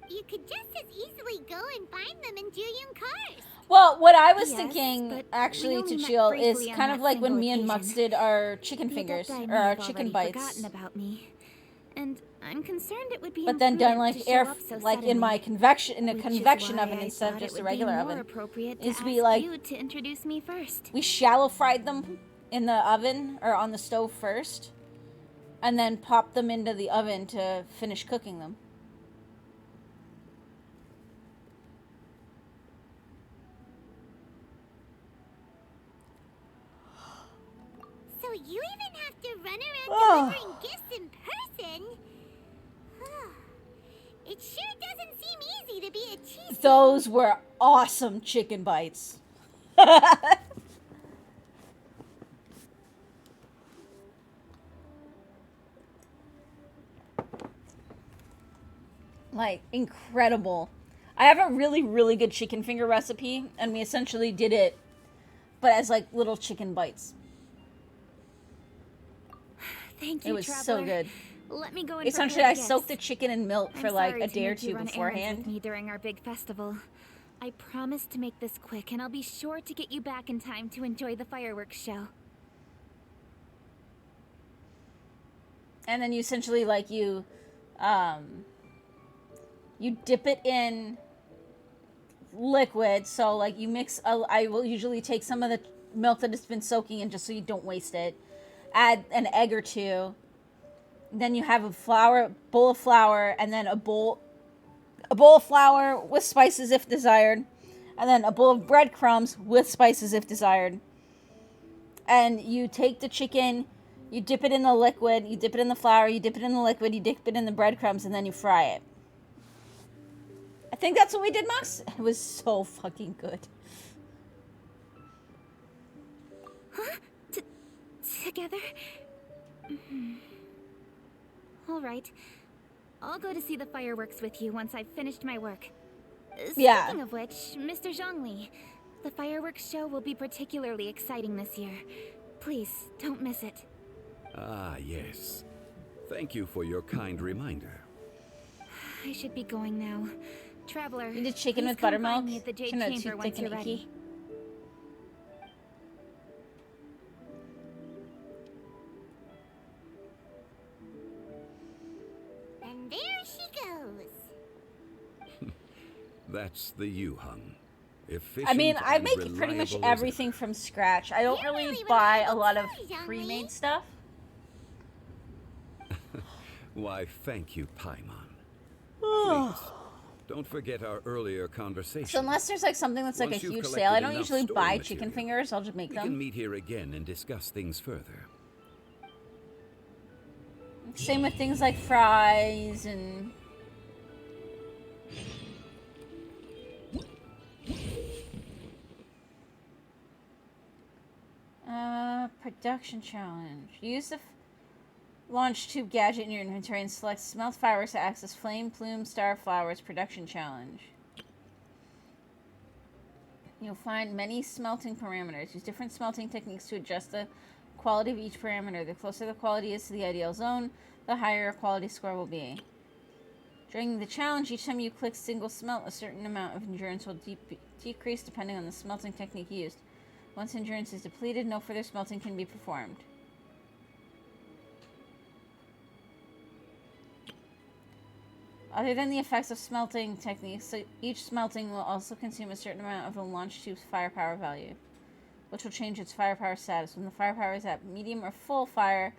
You could just as easily go and find them in Juyun cars. Well, what I was Yes, thinking, but actually, we only to met chill is briefly on kind of that like when single me and occasion. Mux did our chicken The fingers, Adepti or may our have chicken already bites. forgotten about me, and I'm concerned it would be But then done imprudent like to show air, up so like in my suddenly, in a which is convection why oven I instead of thought just it a would be regular more oven. appropriate to Is ask we like you to introduce me first. we shallow fried them in the oven or on the stove first, and then pop them into the oven to finish cooking them. So you even have to run around Oh. delivering gifts in person? It sure doesn't seem easy to be a cheese. Those were awesome chicken bites. Like, incredible. I have a really, really good chicken finger recipe, and we essentially did it, but as like little chicken bites. Thank you, It was Traveler. so good. Let me go and Essentially, prepare I the soaked the gifts. chicken in milk I'm for like sorry a to day or make you two run errands beforehand. with me during our big festival. I promise to make this quick, and I'll be sure to get you back in time to enjoy the fireworks show. And then you essentially like you dip it in liquid. So like you mix. I will usually take some of the milk that has been soaking in just so you don't waste it. Add an egg or two. Then you have a bowl of flour, and then a bowl of flour with spices if desired, and then a bowl of breadcrumbs with spices if desired. And you take the chicken, you dip it in the liquid, you dip it in the flour, you dip it in the liquid, you dip it in the breadcrumbs, and then you fry it. I think that's what we did, Max. It was so fucking good. Huh? Together? All right. I'll go to see the fireworks with you once I've finished my work. Yeah. Speaking of which, Mr. Zhongli, the fireworks show will be particularly exciting this year. Please, don't miss it. Ah, yes. Thank you for your kind reminder. I should be going now. Traveler, You did chicken please with come buttermilk? find me at the Jade Kinda Chamber too once thick you're and ready. icky. And there she goes. That's the Yuhung. I mean, Efficient I and make pretty much reliable as everything from scratch. I don't You're really really buy a reliable lot of too, Zhongli. pre-made stuff. Why, thank you, Paimon. Please, don't forget our earlier conversation. So unless there's like something that's like Once a you've huge collected sale, I don't enough usually story buy material, chicken fingers. I'll just make we can them. meet here again and discuss things further. Same with things like fries and... Production challenge. Use the launch tube gadget in your inventory and select smelt fireworks to access flame, plume, star, flowers production challenge. You'll find many smelting parameters. Use different smelting techniques to adjust the quality of each parameter. The closer the quality is to the ideal zone, the higher your quality score will be. During the challenge, each time you click single smelt, a certain amount of endurance will decrease depending on the smelting technique used. Once endurance is depleted, no further smelting can be performed. Other than the effects of smelting techniques, so each smelting will also consume a certain amount of the launch tube's firepower value, which will change its firepower status. When the firepower is at medium or full fire,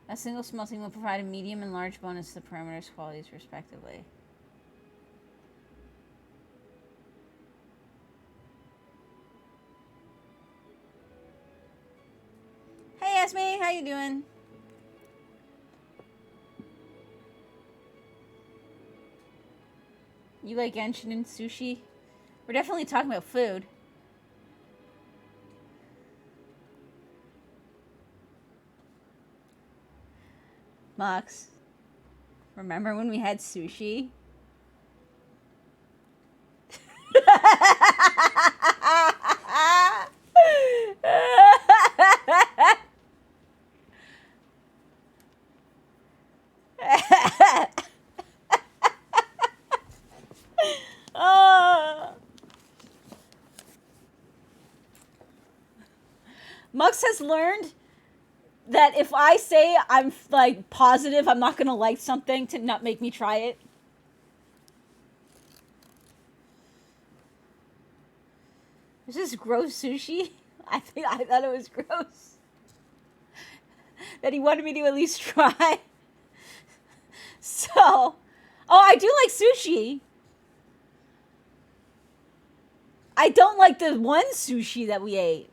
a single smelting will provide a medium and large bonus to the parameters qualities, respectively. Hey, Esme, how you doing? You like Genshin and sushi? We're definitely talking about food. Mox, remember when we had sushi? Oh. Mux has learned that if I say I'm like positive I'm not gonna like something to not make me try it. Is this gross sushi? I thought it was gross. That he wanted me to at least try. So, oh, I do like sushi. I don't like the one sushi that we ate.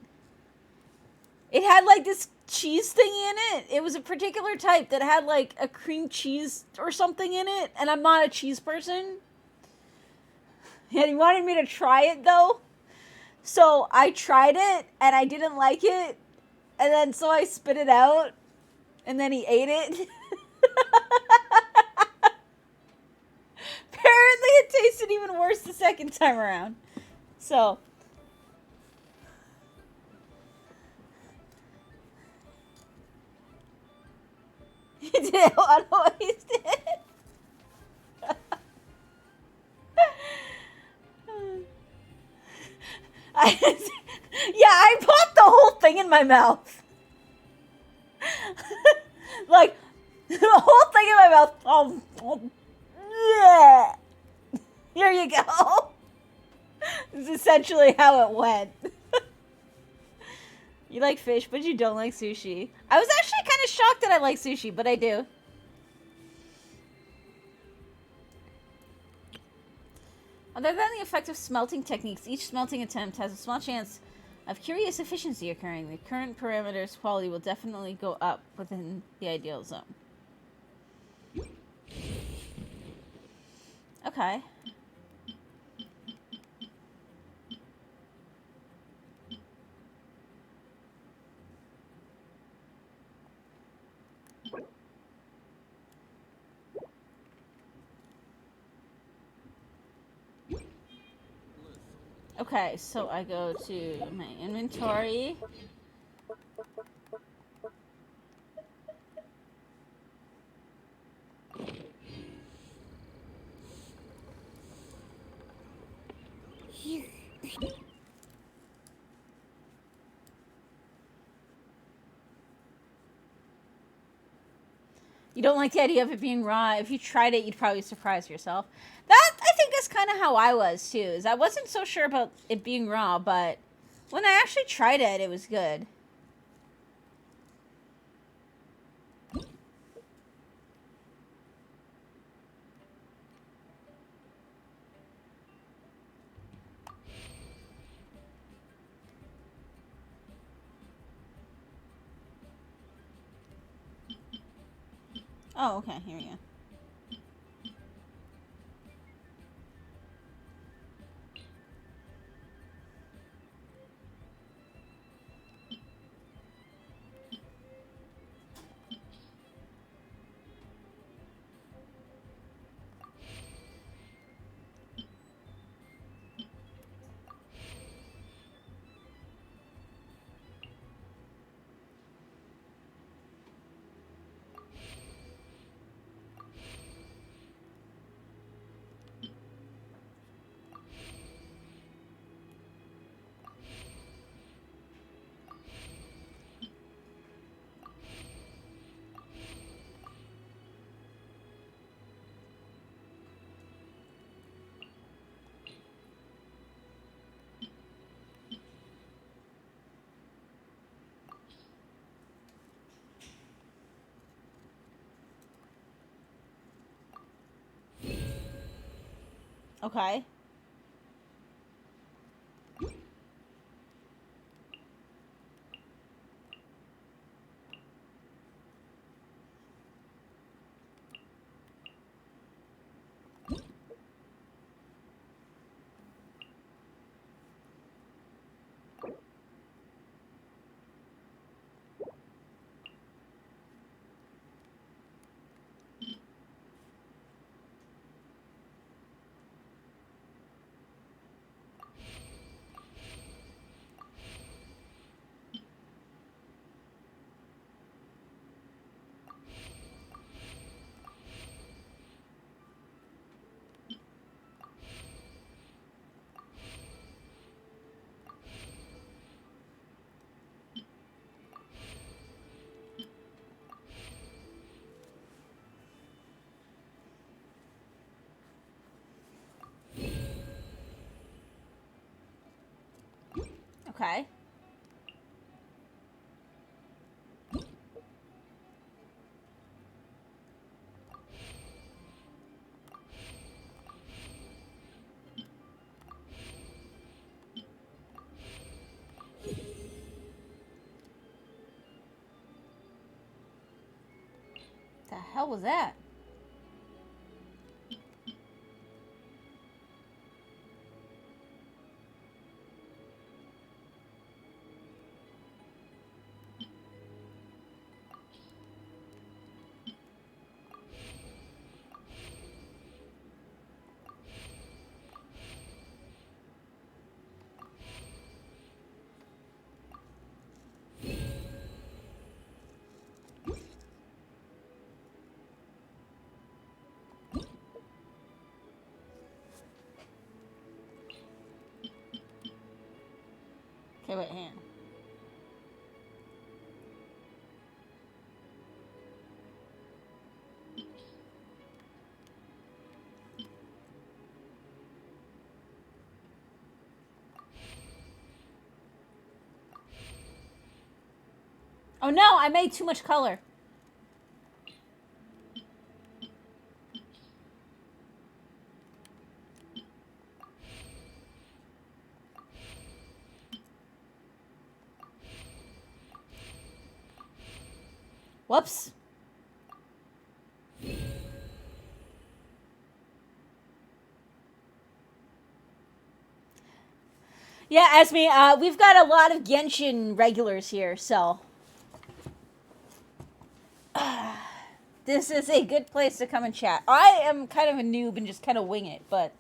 It had like this cheese thing in it. It was a particular type that had like a cream cheese or something in it. And I'm not a cheese person. And he wanted me to try it though. So I tried it and I didn't like it. And then so I spit it out. And then he ate it. Apparently it tasted even worse the second time around. So. He didn't want to waste it. Yeah, I popped the whole thing in my mouth. Like, the whole thing in my mouth. Oh, yeah. Here you go. This is essentially how it went. You like fish, but you don't like sushi. I was actually kind of shocked that I like sushi, but I do. Other than the effective smelting techniques, each smelting attempt has a small chance of curious efficiency occurring. The current parameters quality will definitely go up within the ideal zone. Okay. Okay, so I go to my inventory. You don't like the idea of it being raw. If you tried it, you'd probably surprise yourself. That, I think, is kind of how I was, too. Is I wasn't so sure about it being raw, but when I actually tried it, it was good. Oh, okay. Here we go. Okay. Okay. The hell was that? Okay, wait, hang on. Oh no, I made too much color. Whoops. Yeah, Esme, we've got a lot of Genshin regulars here, so this is a good place to come and chat. I am kind of a noob and just kind of wing it, but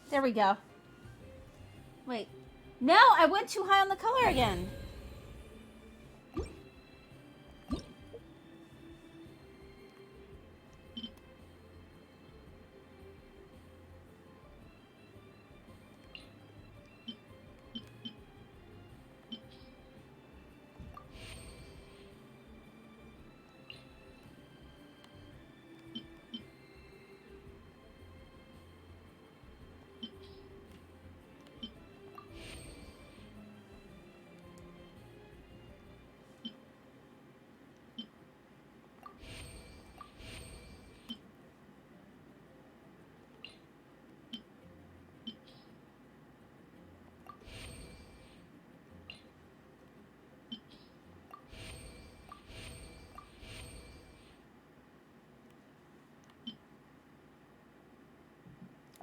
there we go. Wait. No, I went too high on the color again.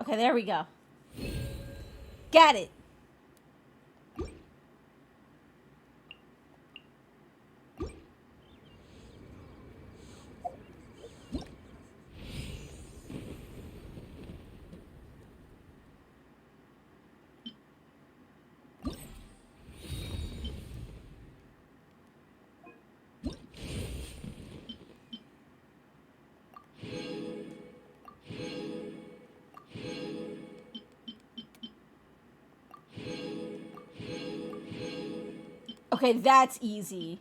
Okay, there we go. Got it. Okay, that's easy.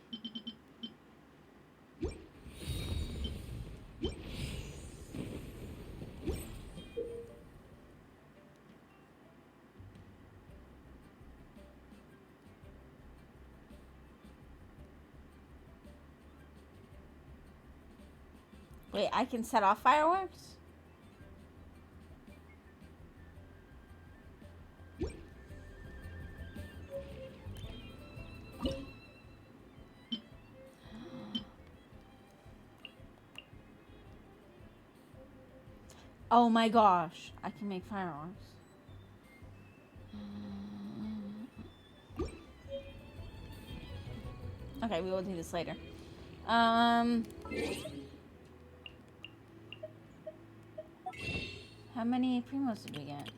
Wait, I can set off fireworks? Oh my gosh. I can make firearms. Okay, we will do this later. How many primos did we get?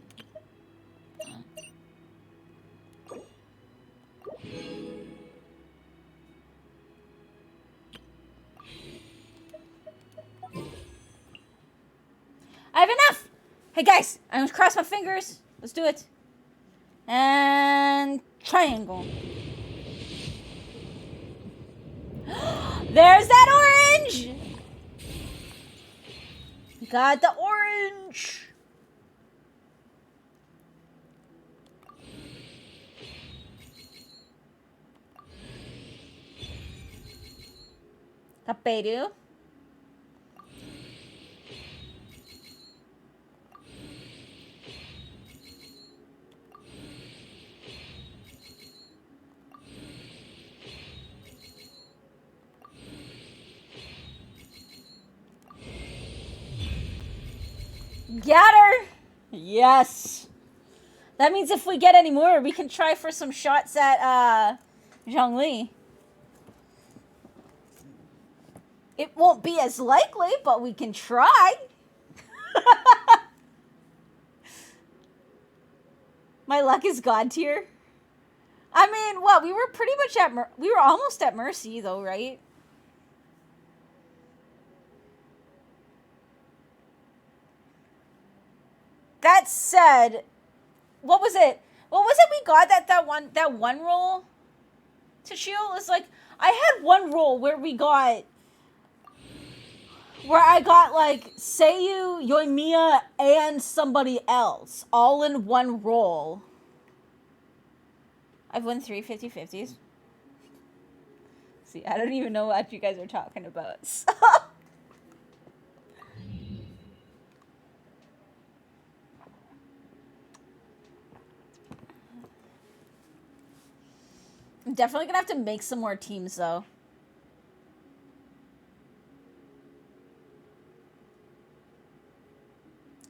I have enough! Hey guys, I'm gonna cross my fingers. Let's do it. And triangle. There's that orange! Got the orange! Kaperu. Got her! Yes! That means if we get any more, we can try for some shots at, Zhongli. It won't be as likely, but we can try. My luck is God tier. I mean, what? We were pretty much at... we were almost at Mercy, though, right? That said, what was it? What was it we got that one roll to shield? It's like I had one roll where I got like Seiyu, Yoimiya, and somebody else all in one roll. I've won 3 50-50s. See, I don't even know what you guys are talking about. So. I'm definitely gonna have to make some more teams, though.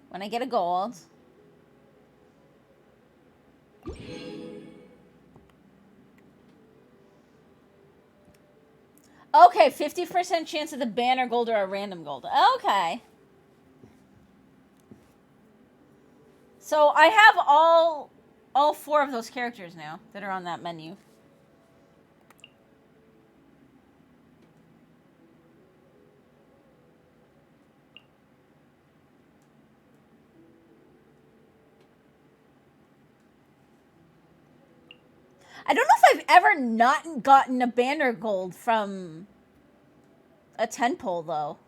When I get a gold. Okay, 50% chance of the banner gold or a random gold. Okay. So I have all 4 of those characters now that are on that menu. I don't know if I've ever not gotten a banner gold from a 10 pole, though.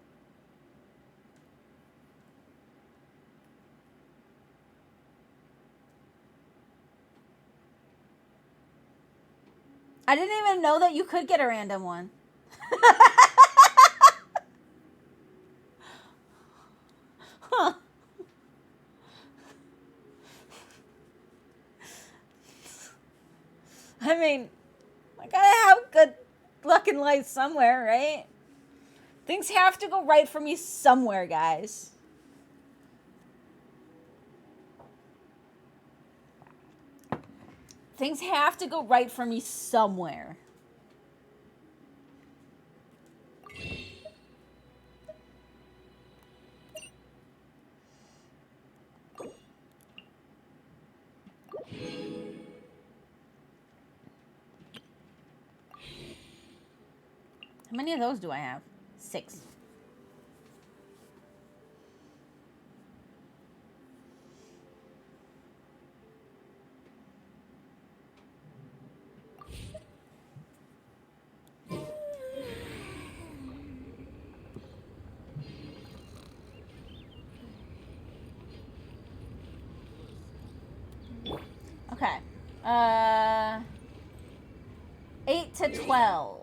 I didn't even know that you could get a random one. Huh. I mean, I gotta have good luck in life somewhere, right? Things have to go right for me somewhere, guys. Things have to go right for me somewhere. How many of those do I have? 6. Okay. 8 to 12.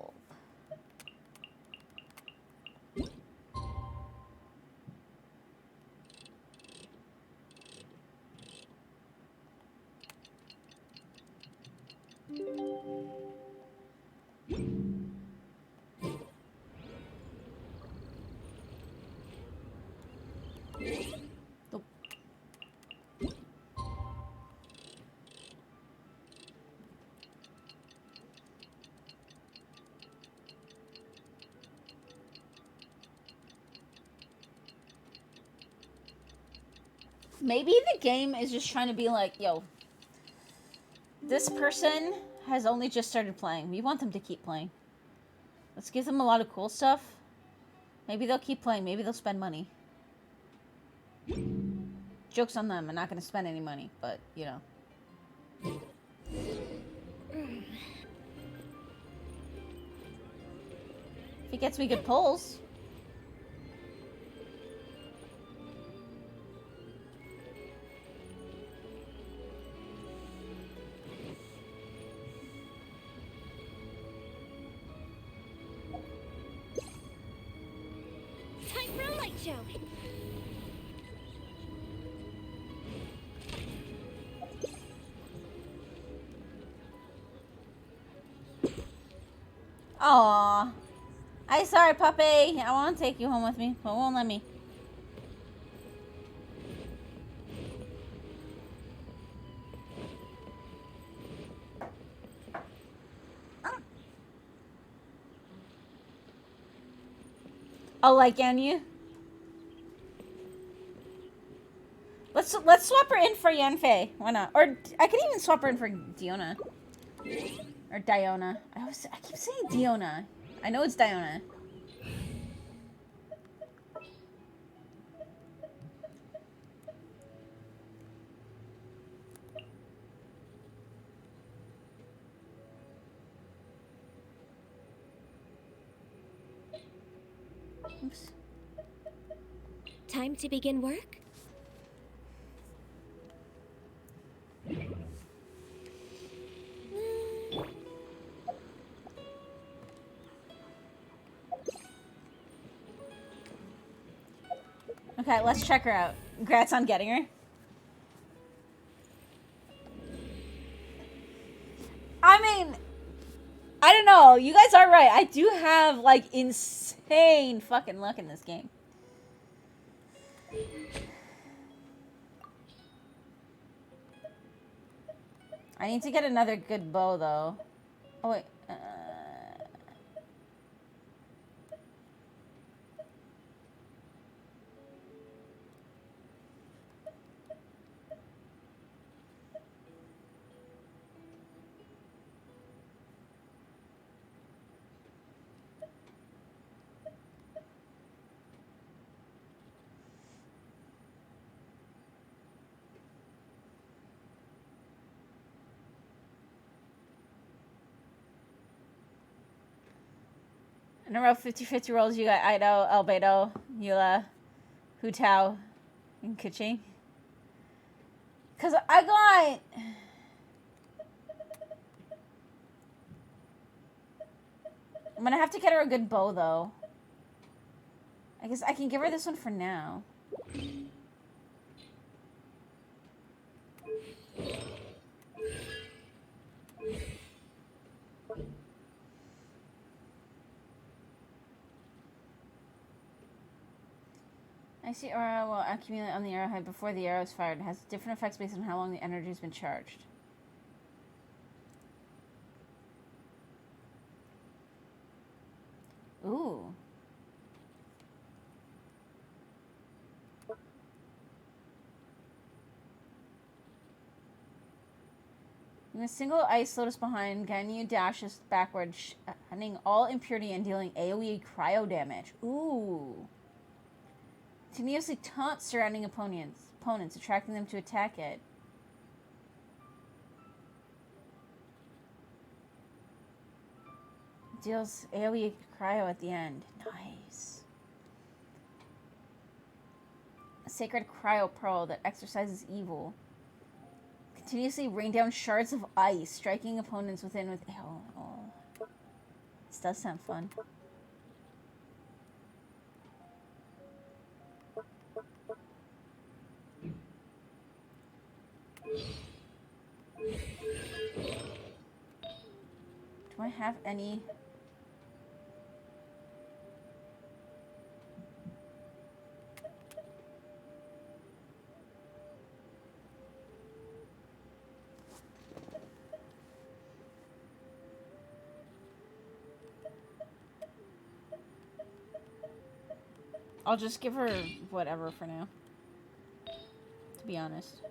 Maybe the game is just trying to be like, yo, this person has only just started playing. We want them to keep playing. Let's give them a lot of cool stuff. Maybe they'll keep playing. Maybe they'll spend money. Joke's on them. I'm not going to spend any money, but, you know. If he gets me good pulls. Time for a light show. Aww. I'm sorry, puppy. I want to take you home with me, but it won't let me. Oh, like Anu? Let's swap her in for Yanfei. Why not? Or I could even swap her in for Diona. Or Diona. I keep saying Diona. I know it's Diona. Oops. Time to begin work? Okay, let's check her out. Congrats on getting her. I mean, I don't know. You guys are right. I do have, like, insane fucking luck in this game. I need to get another good bow, though. Oh, wait. In a row, 50-50 rolls, you got Ido, Albedo, Eula, Hu Tao, and Kuching. Because I got... I'm going to have to get her a good bow, though. I guess I can give her this one for now. I see aura will accumulate on the arrowhead before the arrow is fired. It has different effects based on how long the energy has been charged. Ooh. In a single ice lotus behind, Ganyu dashes backward, shunning all impurity and dealing AoE cryo damage. Ooh. Continuously taunts surrounding opponents, attracting them to attack it. Deals AoE cryo at the end. Nice. A sacred cryo pearl that exorcises evil. Continuously rain down shards of ice, striking opponents within with... Oh. This does sound fun. Do I have any... I'll just give her whatever for now. to be honest.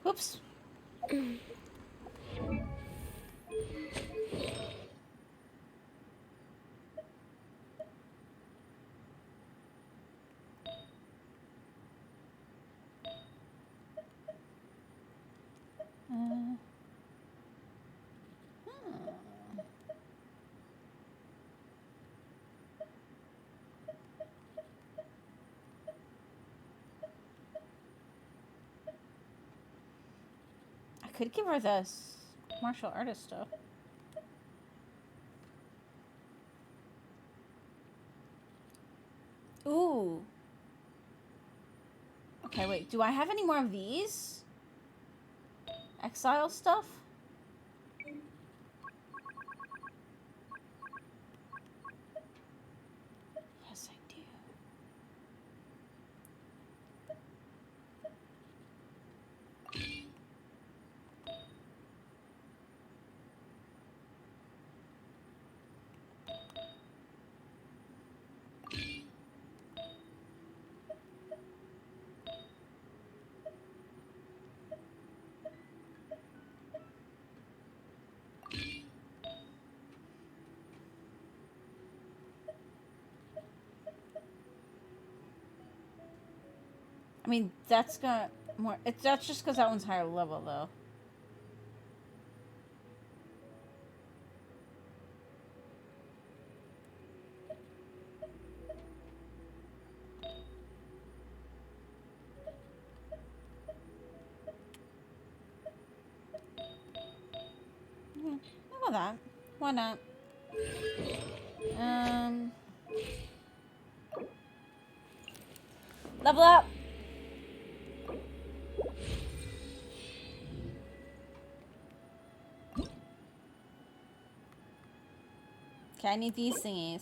Whoops. I could give her this martial artist stuff. Ooh. Okay, wait. Do I have any more of these? Exile stuff? Yes, I do. I mean, that's got more. That's just because that one's higher level, though. How about that? Why not? Level up. Okay, I need these thingies.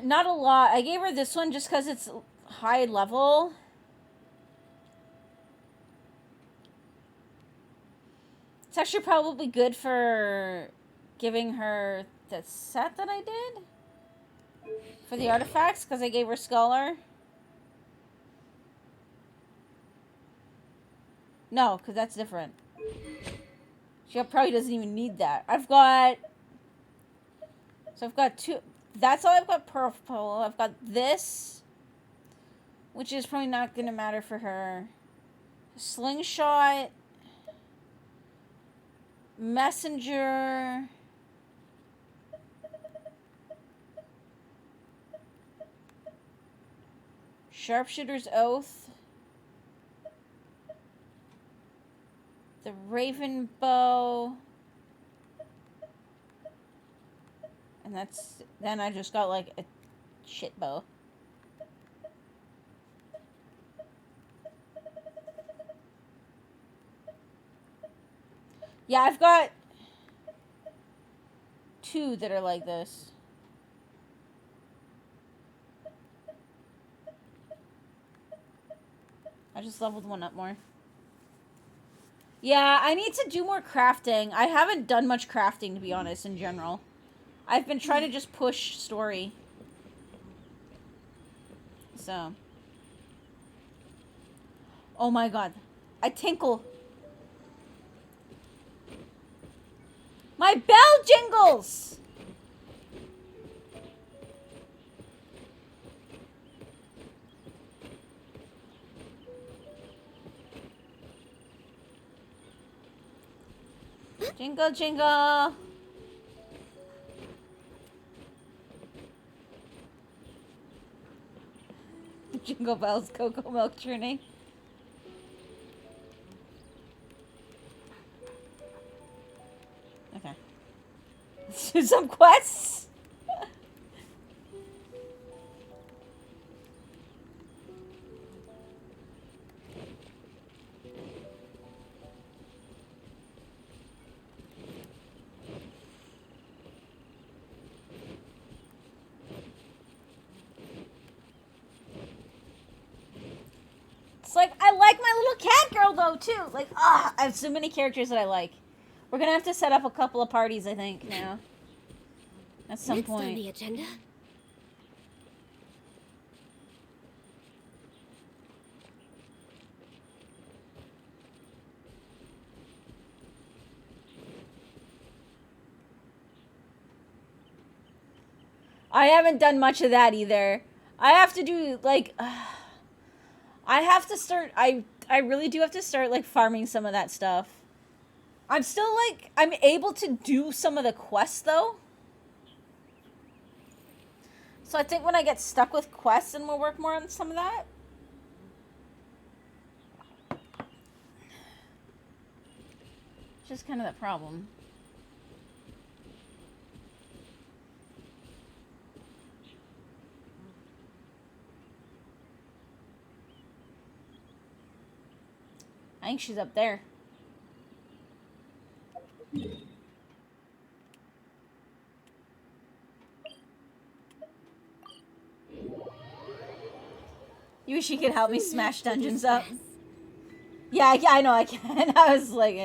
Not a lot. I gave her this one just because it's high level. It's actually probably good for giving her the set that I did for the artifacts because I gave her Scholar. No, because that's different. She probably doesn't even need that. I've got two. That's all I've got purple. I've got this, which is probably not going to matter for her. Slingshot. Messenger. Sharpshooter's Oath. The Raven Bow. And then I just got like a shit bow. Yeah, I've got two that are like this. I just leveled one up more. Yeah, I need to do more crafting. I haven't done much crafting, to be honest, in general. I've been trying to just push story. So. Oh my god. I tinkle. My bell jingles! Jingle, jingle. Jingle bells, cocoa milk churning. Okay. Let's do some quests. It's like, I like my little cat girl, though, too. Like, I have so many characters that I like. We're gonna have to set up a couple of parties, I think, now. At some point. On the agenda? I haven't done much of that either. I have to do, like, I have to start, I really do have to start, like, farming some of that stuff. I'm still, like, I'm able to do some of the quests, though. So I think when I get stuck with quests, then we'll work more on some of that. Just kind of the problem. I think she's up there. You wish you could help me smash dungeons up. Yeah, I know I can. I was like,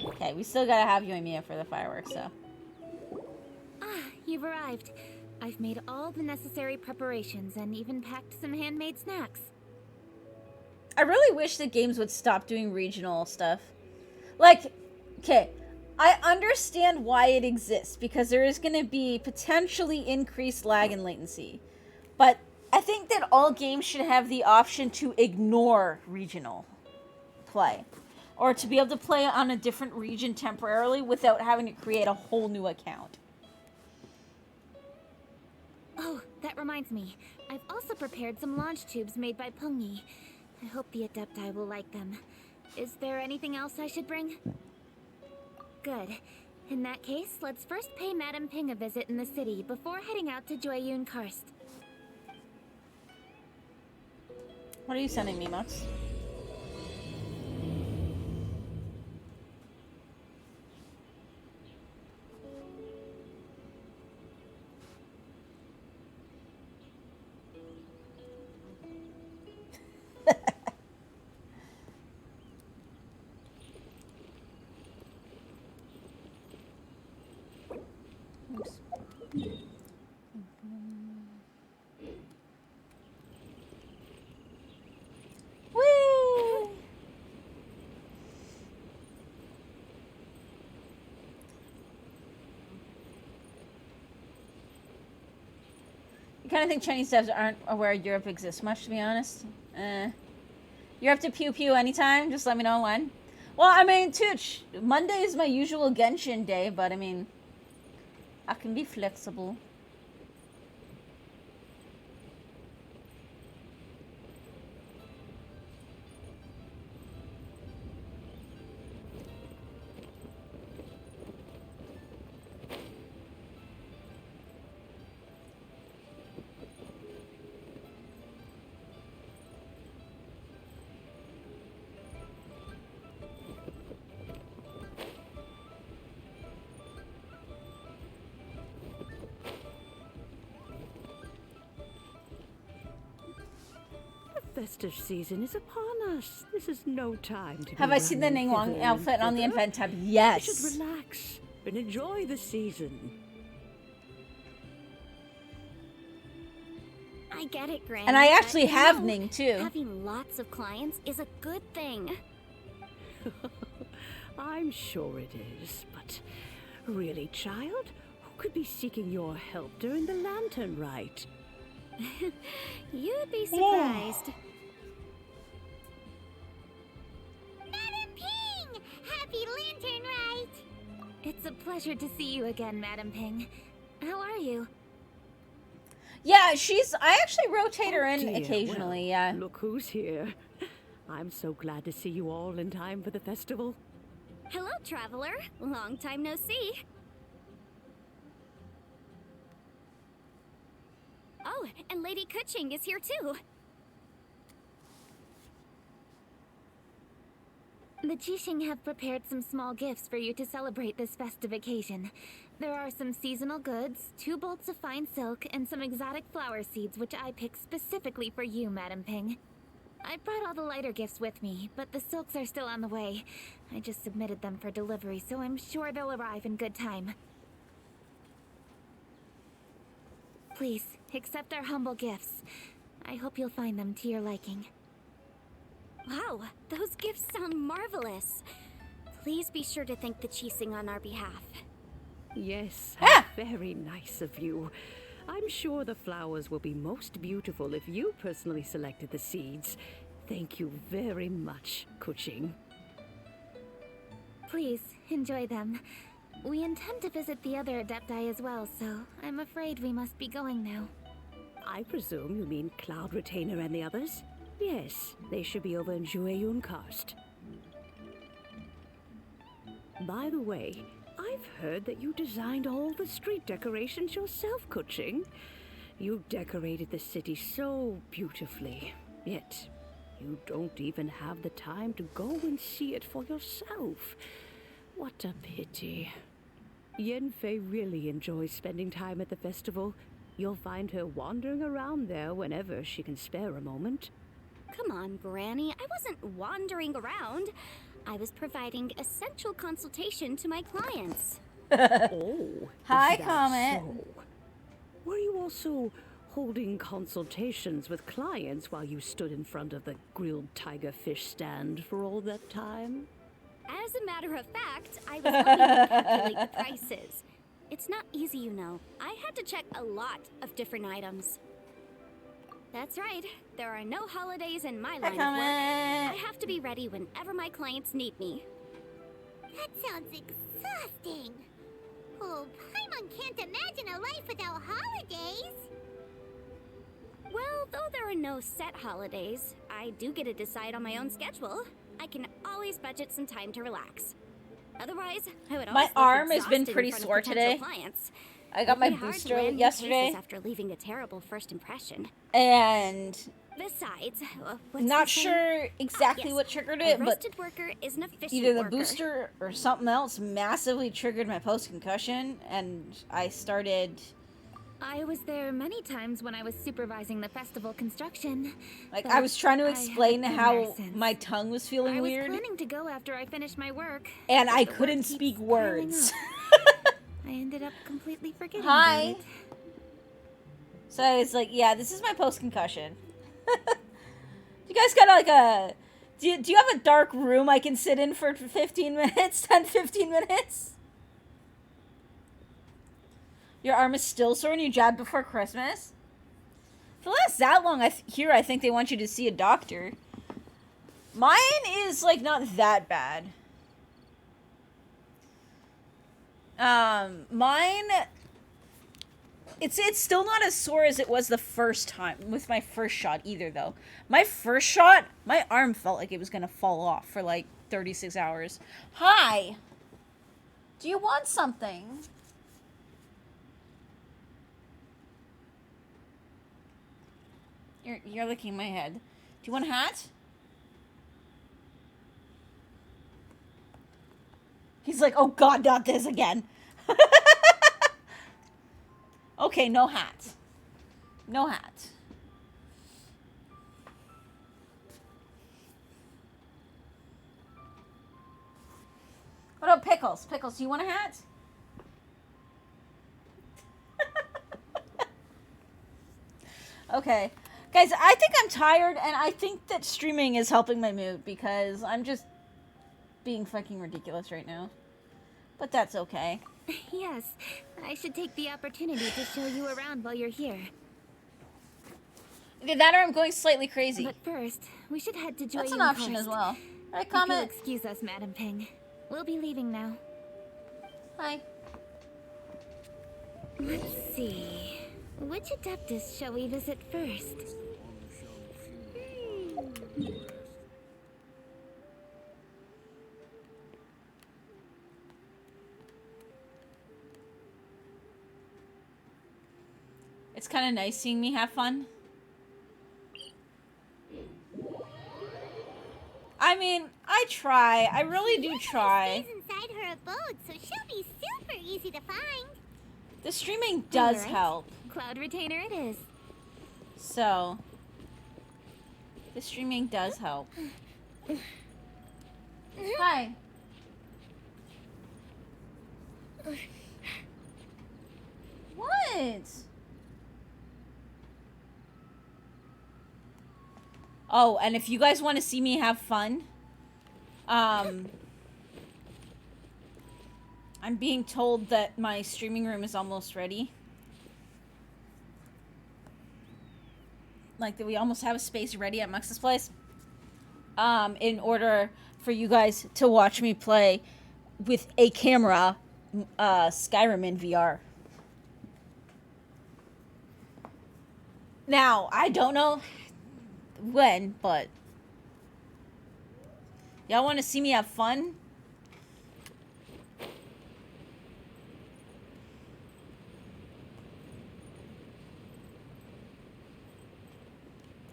Okay, we still gotta have you and Mia for the fireworks, so. Ah, you've arrived. I've made all the necessary preparations and even packed some handmade snacks. I really wish that games would stop doing regional stuff. Like, okay, I understand why it exists, because there is going to be potentially increased lag and latency. But I think that all games should have the option to ignore regional play. Or to be able to play on a different region temporarily without having to create a whole new account. Oh, that reminds me. I've also prepared some launch tubes made by Pungi. I hope the Adepti will like them. Is there anything else I should bring? Good. In that case, let's first pay Madame Ping a visit in the city before heading out to Jueyun Karst. What are you sending me, Mux? Whee! You kind of think Chinese devs aren't aware Europe exists much, to be honest. You're up to pew pew anytime. Just let me know when. Well, I mean, Tooch, Monday is my usual Genshin day, but I mean, I can be flexible. Festive season is upon us. This is no time to Have I seen the Ningguang outfit on the event tab? Yes. You should relax and enjoy the season. I get it, Granny. And I actually but, have know, Ning, too. Having lots of clients is a good thing. I'm sure it is, but really, child? Who could be seeking your help during the lantern rite? You'd be surprised. Madam Ping! Happy Lantern Rite! It's a pleasure to see you again, Madam Ping. How are you? Yeah, I actually rotate her in Dear, occasionally, well, yeah. Look who's here. I'm so glad to see you all in time for the festival. Hello, traveler. Long time no see. Oh, and Lady Kuching is here too. The Jixing have prepared some small gifts for you to celebrate this festive occasion. There are some seasonal goods, 2 bolts of fine silk, and some exotic flower seeds which I picked specifically for you, Madam Ping. I brought all the lighter gifts with me, but the silks are still on the way. I just submitted them for delivery, so I'm sure they'll arrive in good time. Please, accept our humble gifts. I hope you'll find them to your liking. Wow, those gifts sound marvelous. Please be sure to thank the Jixing on our behalf. Yes, how very nice of you. I'm sure the flowers will be most beautiful if you personally selected the seeds. Thank you very much, Kuching. Please, enjoy them. We intend to visit the other Adepti as well, so I'm afraid we must be going now. I presume you mean Cloud Retainer and the others? Yes, they should be over in Jueyun Karst. By the way, I've heard that you designed all the street decorations yourself, Kuching. You decorated the city so beautifully, yet you don't even have the time to go and see it for yourself. What a pity. Yanfei really enjoys spending time at the festival. You'll find her wandering around there whenever she can spare a moment. Come on, Granny. I wasn't wandering around. I was providing essential consultation to my clients. Oh, Hi, is that Comet. so? Were you also holding consultations with clients while you stood in front of the grilled tiger fish stand for all that time? As a matter of fact, I was helping them calculate the prices. It's not easy, you know. I had to check a lot of different items. That's right. There are no holidays in my line of work. I have to be ready whenever my clients need me. That sounds exhausting. Oh, Paimon can't imagine a life without holidays. Well, though there are no set holidays, I do get to decide on my own schedule. I can always budget some time to relax. Otherwise, I would always My arm has been exhausted in pretty front of sore potential today. clients. I got my It'd be hard to booster land new yesterday. cases after leaving a terrible first impression. And Besides, not sure exactly what triggered it, but arrested worker is an efficient either the worker. booster or something else massively triggered my post-concussion, and I started... I was there many times when I was supervising the festival construction. Like, I was trying to I explain haven't been there how since. my tongue was feeling I was weird, planning to go after I finished my work, and but I the work couldn't keeps speak piling words. up. I ended up completely forgetting Hi. about it. So I was like, yeah, this is my post-concussion. You guys got like a... Do you have a dark room I can sit in for 15 minutes? 10, 15 minutes? Your arm is still sore and you jabbed before Christmas? If it lasts that long, I think they want you to see a doctor. Mine is, like, not that bad. Mine... It's still not as sore as it was the first time, with my first shot either, though. My first shot, my arm felt like it was gonna fall off for, like, 36 hours. Hi! Do you want something? You're licking my head. Do you want a hat? He's like, oh god, not this again. Okay, no hat. No hat. What about Pickles? Pickles, do you want a hat? Okay. Guys, I think I'm tired, and I think that streaming is helping my mood, because I'm just being fucking ridiculous right now. But that's okay. Yes, I should take the opportunity to show you around while you're here. Either that or I'm going slightly crazy. But first, we should head to Jueyun That's an option as well. Alright, Comet. Excuse us, Madam Ping. We'll be leaving now. Hi. Let's see. Which Adeptus shall we visit first? It's kind of nice seeing me have fun. I mean, I I try. I really do try. Stays inside her abode, so she'll be super easy to find. The streaming does Alright. help. Cloud Retainer it is. So, the streaming does help. Hi. What? Oh, and if you guys want to see me have fun, I'm being told that my streaming room is almost ready. Like that we almost have a space ready at Mux's place. In order for you guys to watch me play with a camera, Skyrim in VR. Now, I don't know when, but y'all want to see me have fun?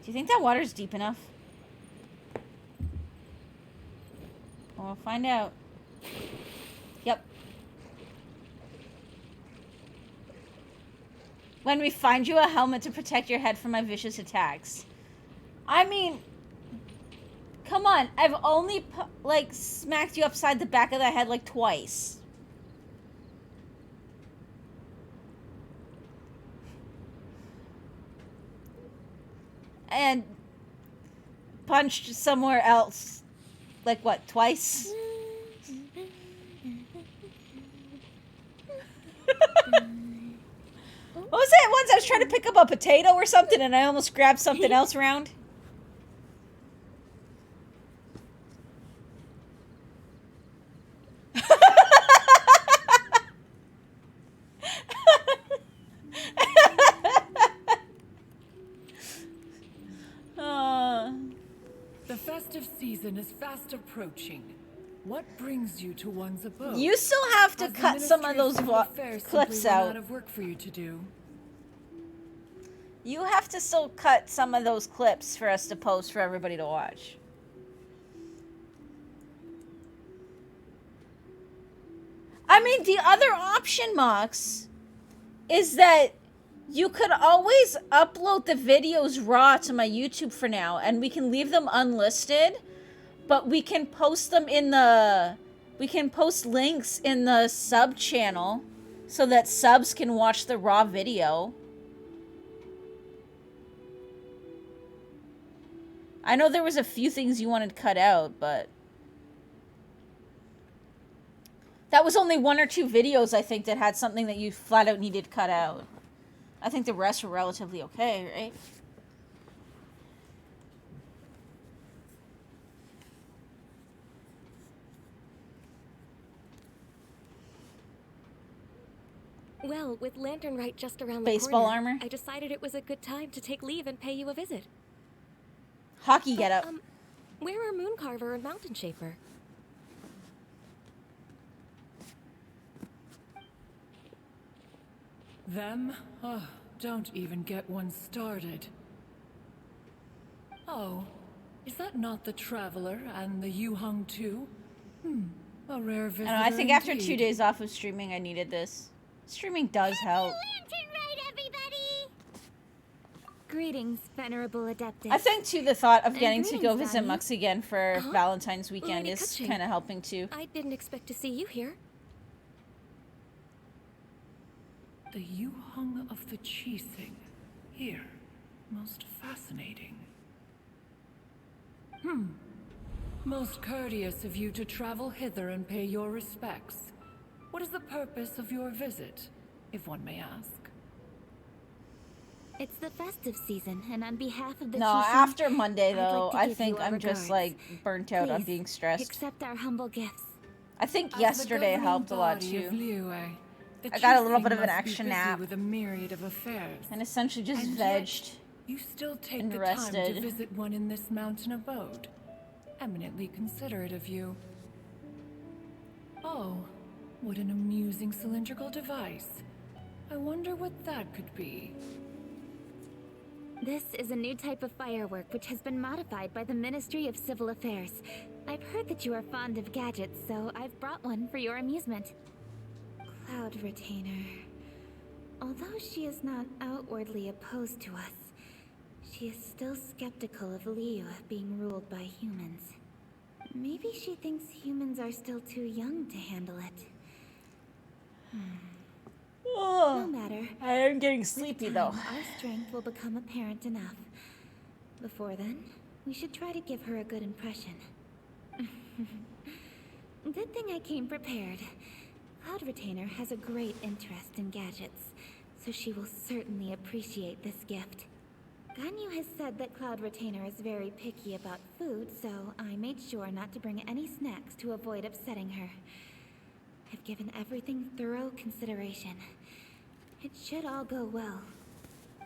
Do you think that water's deep enough? We'll find out. Yep. When we find you a helmet to protect your head from my vicious attacks. I mean, come on. I've only, like, smacked you upside the back of the head, like, twice. And punched somewhere else. Like, what, twice? What was it? Once I was trying to pick up a potato or something and I almost grabbed something else around. The festive season is fast approaching. What brings you to one's abode? You still have to cut some of those clips out. Of work for you to do. You have to still cut some of those clips for us to post for everybody to watch. I mean, the other option, Mox, is that you could always upload the videos raw to my YouTube for now, and we can leave them unlisted, but we can post them in the... We can post links in the sub channel so that subs can watch the raw video. I know there was a few things you wanted cut out, but... That was only 1 or 2 videos, I think, that had something that you flat out needed cut out. I think the rest were relatively okay, right? Well, with Lantern Rite just around the Baseball corner, armor? I decided it was a good time to take leave and pay you a visit. Hockey getup. Where are Mooncarver and Mountain Shaper? Them? Oh, don't even get one started. Oh, is that not the Traveler and the Yu-Hung too? A rare visitor. I think after indeed. 2 days off of streaming, I needed this. Streaming does help. Lantern Rite, everybody! Greetings, Venerable Adeptus. I think, too, the thought of And getting to go greetings, visit Danny. Mux again for Valentine's weekend Lady is Kutching. kind of helping, too. I didn't expect to see you here. The Yu-Hung of the Qixing. Here. Most fascinating. Most courteous of you to travel hither and pay your respects. What is the purpose of your visit, if one may ask? It's the festive season, and on behalf of the No, Qixing, after Monday, I'd though, like to I give think you our I'm just, regards. like, burnt out on Please, being stressed. Accept our humble gifts. I think As yesterday the helped a lot, governing body of too. Liyue, the I got a little Qixing bit of an must be extra busy nap. with a myriad of affairs. And essentially just And vegged. yet, you still take and the rested. time to visit one in this mountain abode. Eminently considerate of you. Oh, what an amusing cylindrical device. I wonder what that could be. This is a new type of firework which has been modified by the Ministry of Civil Affairs. I've heard that you are fond of gadgets, so I've brought one for your amusement. Cloud Retainer. Although she is not outwardly opposed to us, she is still skeptical of Liyue being ruled by humans. Maybe she thinks humans are still too young to handle it. No matter. I am getting sleepy though. Our strength will become apparent enough. Before then, we should try to give her a good impression. Good thing I came prepared. Cloud Retainer has a great interest in gadgets, so she will certainly appreciate this gift. Ganyu has said that Cloud Retainer is very picky about food, so I made sure not to bring any snacks to avoid upsetting her. I've given everything thorough consideration. It should all go well.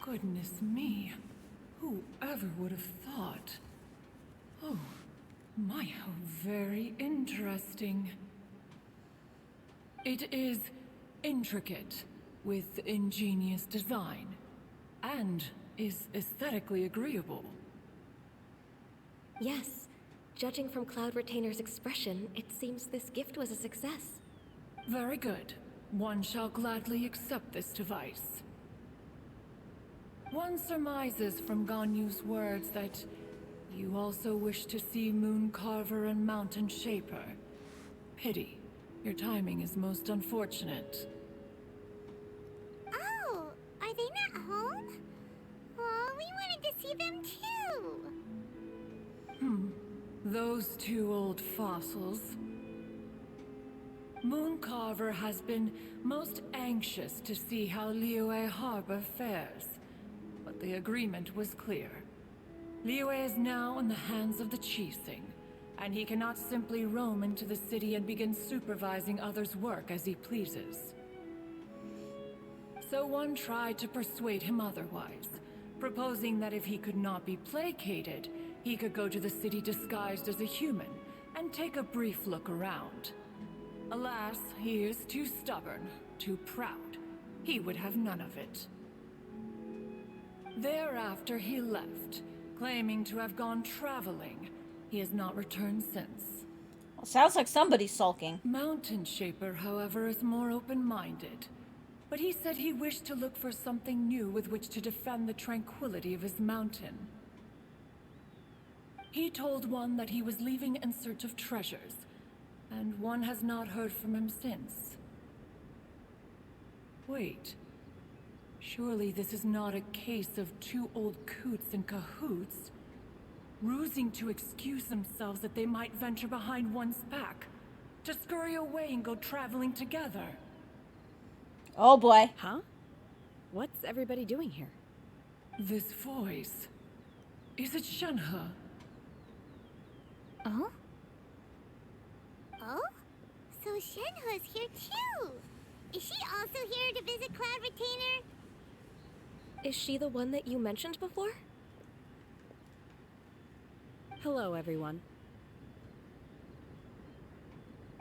Goodness me. Whoever would have thought? Oh, my, how very interesting. It is intricate, with ingenious design, and is aesthetically agreeable. Yes. Judging from Cloud Retainer's expression, it seems this gift was a success. Very good. One shall gladly accept this device. One surmises from Ganyu's words that you also wish to see Moon Carver and Mountain Shaper. Pity. Your timing is most unfortunate. Oh, are they not home? Oh, we wanted to see them too. Those two old fossils. Moon Carver has been most anxious to see how Liyue Harbor fares, but the agreement was clear. Liyue is now in the hands of the Qixing, and he cannot simply roam into the city and begin supervising others' work as he pleases. So one tried to persuade him otherwise, proposing that if he could not be placated, he could go to the city disguised as a human and take a brief look around. Alas, he is too stubborn, too proud. He would have none of it. Thereafter he left, claiming to have gone traveling. He has not returned since. Well, sounds like somebody's sulking. Mountain Shaper, however, is more open-minded. But he said he wished to look for something new with which to defend the tranquility of his mountain. He told one that he was leaving in search of treasures, and one has not heard from him since. Wait. Surely this is not a case of two old coots in cahoots, rusing to excuse themselves that they might venture behind one's back, to scurry away and go traveling together. Oh boy. Huh? What's everybody doing here? This voice. Is it Shenhe? Oh? Oh? So Shenhe's here too. Is she also here to visit Cloud Retainer? Is she the one that you mentioned before? Hello, everyone.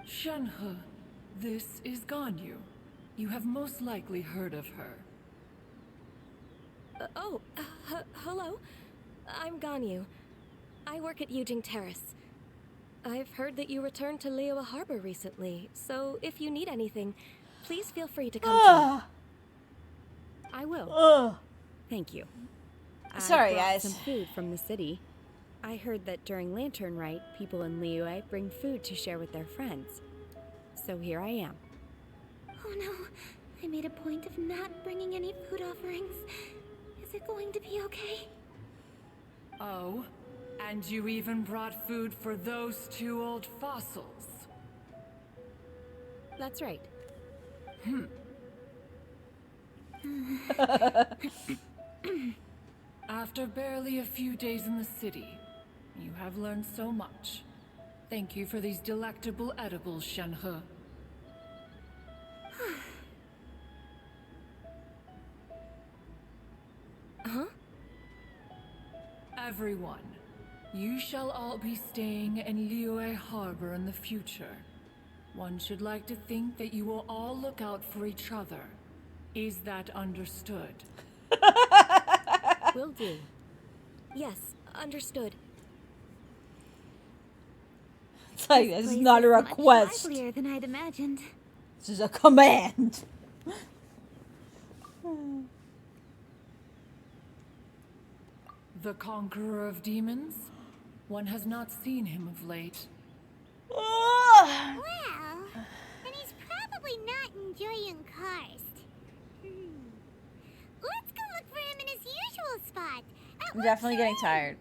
Shenhe, this is Ganyu. You have most likely heard of her. Hello. I'm Ganyu. I work at Yujing Terrace. I've heard that you returned to Liyue Harbor recently, so if you need anything, please feel free to come to me. I will. Thank you. Sorry, I brought guys. some food from the city. I heard that during Lantern Rite, people in Liyue bring food to share with their friends. So here I am. Oh no, I made a point of not bringing any food offerings. Is it going to be okay? Oh, and you even brought food for those two old fossils. That's right. After barely a few days in the city, you have learned so much. Thank you for these delectable edibles, Shenhe. Huh? Everyone, you shall all be staying in Liyue Harbor in the future. One should like to think that you will all look out for each other. Is that understood? Will do. Yes, understood. It's like, this is not a request. Much livelier than I'd imagined. This is a command. The conqueror of demons? One has not seen him of late. Well, and he's probably not enjoying Karst. Let's go look for him in his usual spot. I'm definitely getting tired.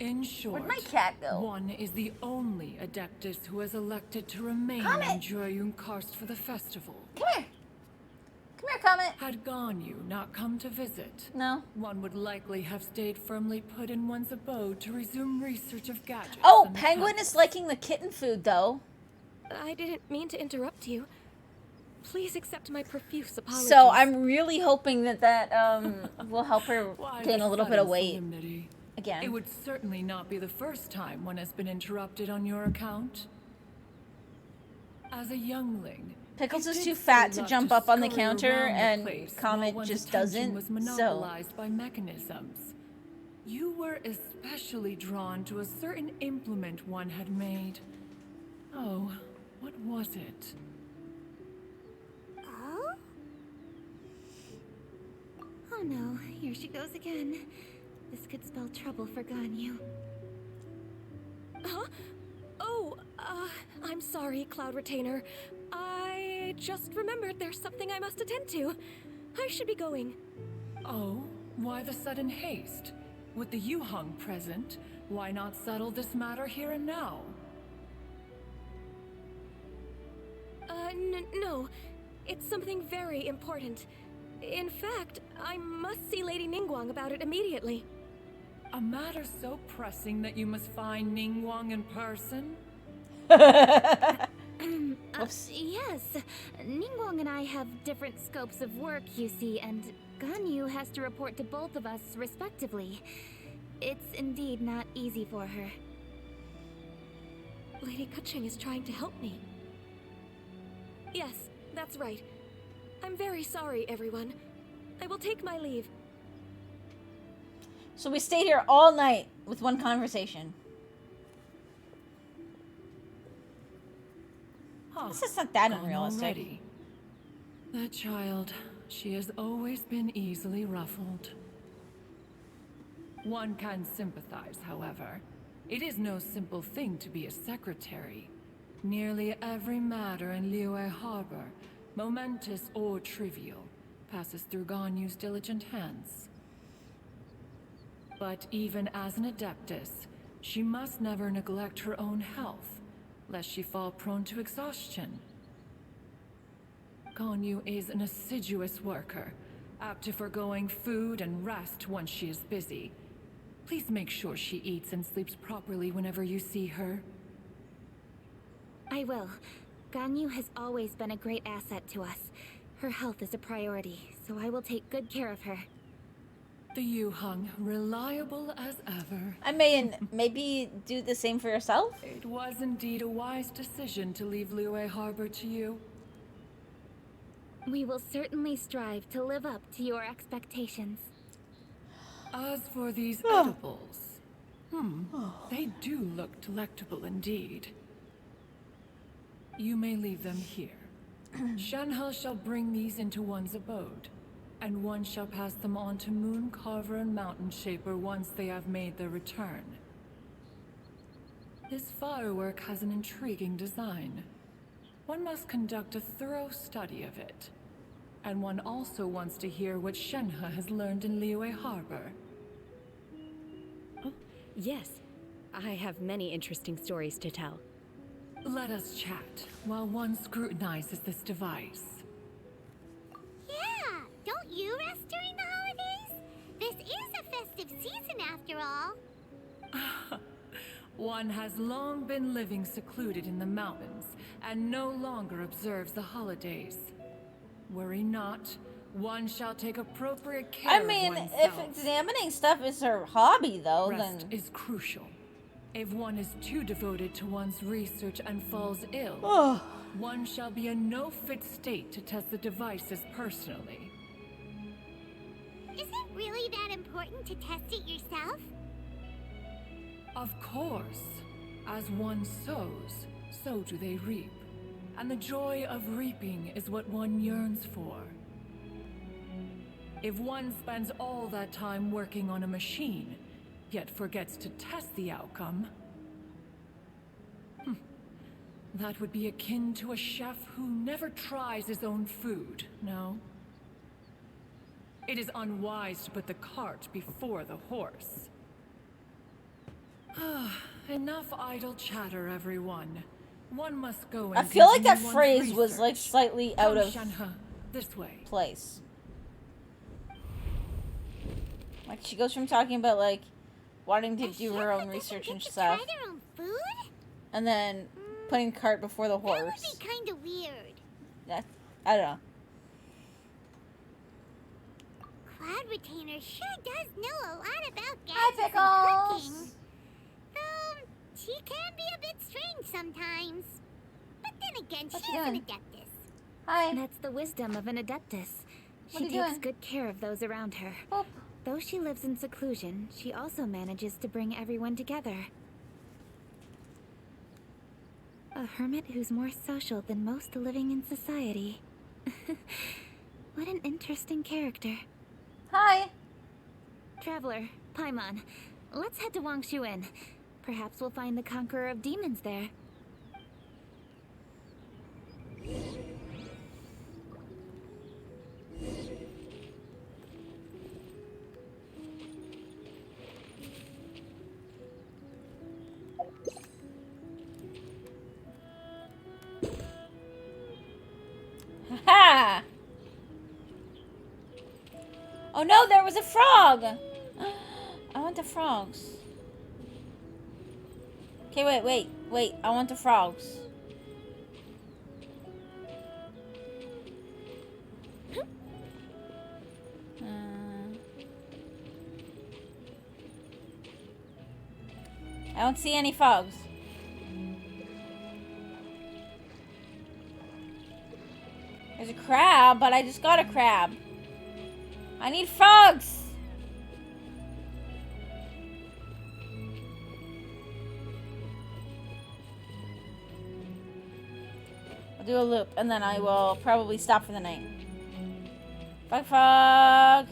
In short, Where'd my cat go? One is the only Adeptus who has elected to remain in Joyun Karst for the festival. Come here. Come here, Comet. Had Ganyu not come to visit, no, one would likely have stayed firmly put in one's abode to resume research of gadgets. Oh, Penguin is liking the kitten food, though. I didn't mean to interrupt you. Please accept my profuse apologies. So I'm really hoping that will help her gain a little bit of weight. Again. It would certainly not be the first time one has been interrupted on your account. As a youngling, Pickles is too fat to jump up on the counter, and Comet just doesn't. Was monopolized by mechanisms. You were especially drawn to a certain implement one had made. Oh, what was it? Oh? Oh no, here she goes again. This could spell trouble for Ganyu. Huh? Oh, I'm sorry, Cloud Retainer. I just remembered there's something I must attend to. I should be going. Oh, why the sudden haste? With the Yuheng present, why not settle this matter here and now? No. It's something very important. In fact, I must see Lady Ningguang about it immediately. A matter so pressing that you must find Ningguang in person? Yes. Ningguang and I have different scopes of work, you see, and Ganyu has to report to both of us respectively. It's indeed not easy for her. Lady Kuching is trying to help me. Yes, that's right. I'm very sorry, everyone. I will take my leave. So we stayed here all night with one conversation. This is not that unrealistic. Already. That child, she has always been easily ruffled. One can sympathize, however. It is no simple thing to be a secretary. Nearly every matter in Liyue Harbor, momentous or trivial, passes through Ganyu's diligent hands. But even as an Adeptus, she must never neglect her own health, lest she fall prone to exhaustion. Ganyu is an assiduous worker, apt to foregoing food and rest once she is busy. Please make sure she eats and sleeps properly whenever you see her. I will. Ganyu has always been a great asset to us. Her health is a priority, so I will take good care of her. The Yuheng, reliable as ever. I mean, maybe do the same for yourself? It was indeed a wise decision to leave Liyue Harbor to you. We will certainly strive to live up to your expectations. As for these edibles, they do look delectable indeed. You may leave them here. Shenhe shall bring these into one's abode, and one shall pass them on to Moon Carver and Mountain Shaper once they have made their return. This firework has an intriguing design. One must conduct a thorough study of it. And one also wants to hear what Shenhe has learned in Liyue Harbor. Oh, yes. I have many interesting stories to tell. Let us chat while one scrutinizes this device. Yeah, don't you rest during the holidays? This is a festive season after all. One has long been living secluded in the mountains and no longer observes the holidays. Worry not, one shall take appropriate care I mean, of oneself. if examining stuff is her hobby, though, Rest then... is crucial. If one is too devoted to one's research and falls ill, one shall be in no fit state to test the devices personally. Is it really that important to test it yourself? Of course. As one sows, so do they reap. And the joy of reaping is what one yearns for. If one spends all that time working on a machine, yet forgets to test the outcome, that would be akin to a chef who never tries his own food, no? It is unwise to put the cart before the horse. Enough idle chatter, everyone. One must go and I feel like that continue one's phrase was research. like slightly out Come, of Shanhe, this way. place. Like she goes from talking about like wanting to do her own research and stuff, Try their own food? and then putting the cart before the horse. That would be kind of weird. That, I don't know. Cloud Retainer sure does know a lot about Hi, gadgets and cooking. Pickles. Though, she can be a bit strange sometimes. But then again, What she's you an doing? adeptus. Hi. That's the wisdom of an adeptus. What She are you takes doing? good care of those around her. Boop. Though she lives in seclusion, she also manages to bring everyone together. A hermit who's more social than most living in society. What an interesting character. Hi. Traveler, Paimon, let's head to Wangshuin. Perhaps we'll find the conqueror of demons there. Ha! Oh no, there was a frog! I want the frogs. Okay, wait. I want the frogs. I don't see any frogs. There's a crab, but I just got a crab. I need frogs! I'll do a loop, and then I will probably stop for the night. Frog!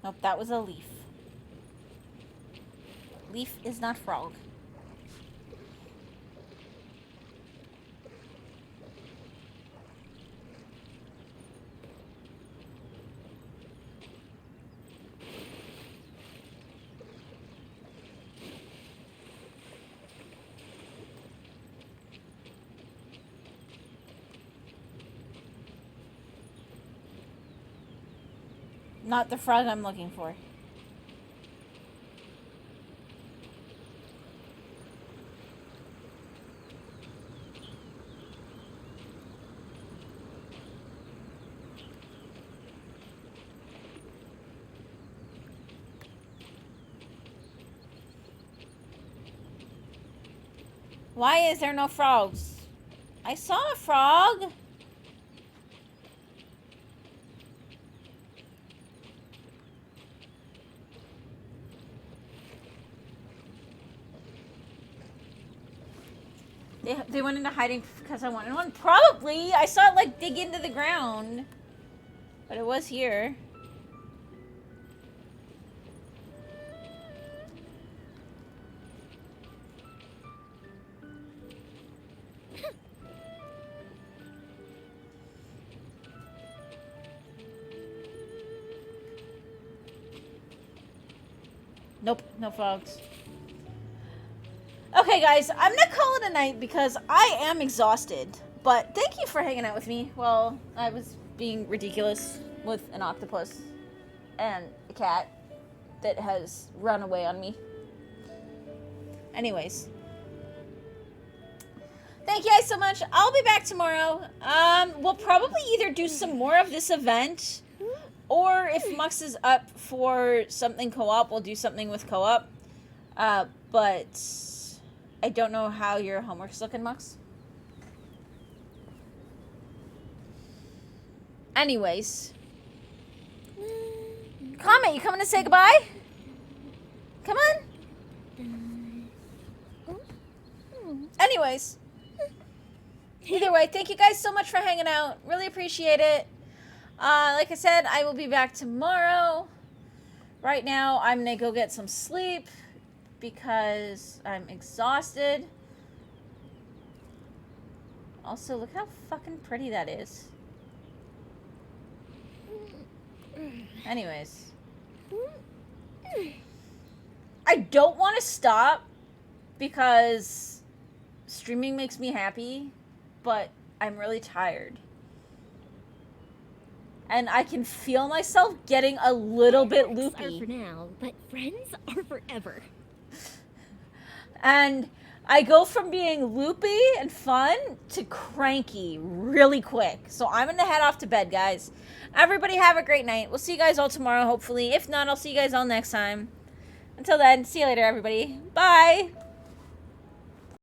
Nope, that was a leaf. Leaf is not frog. Not the frog I'm looking for. Why is there no frogs? I saw a frog. They went into hiding because I wanted one. Probably. I saw it like dig into the ground. But it was here. Nope, no frogs. Okay, guys, I'm gonna call it a night because I am exhausted. But thank you for hanging out with me while I was being ridiculous with an octopus and a cat that has run away on me. Anyways. Thank you guys so much. I'll be back tomorrow. We'll probably either do some more of this event Or if Mux is up for something co-op, we'll do something with co-op. But I don't know how your homework's looking, Mux. Anyways. Comment, you coming to say goodbye? Come on. Anyways. Either way, thank you guys so much for hanging out. Really appreciate it. Like I said, I will be back tomorrow. Right now, I'm gonna go get some sleep because I'm exhausted. Also, look how fucking pretty that is. Anyways. I don't want to stop because streaming makes me happy, but I'm really tired. And I can feel myself getting a little bit loopy. Are for now, but friends are forever. And I go from being loopy and fun to cranky really quick. So I'm going to head off to bed, guys. Everybody have a great night. We'll see you guys all tomorrow, hopefully. If not, I'll see you guys all next time. Until then, see you later, everybody. Bye!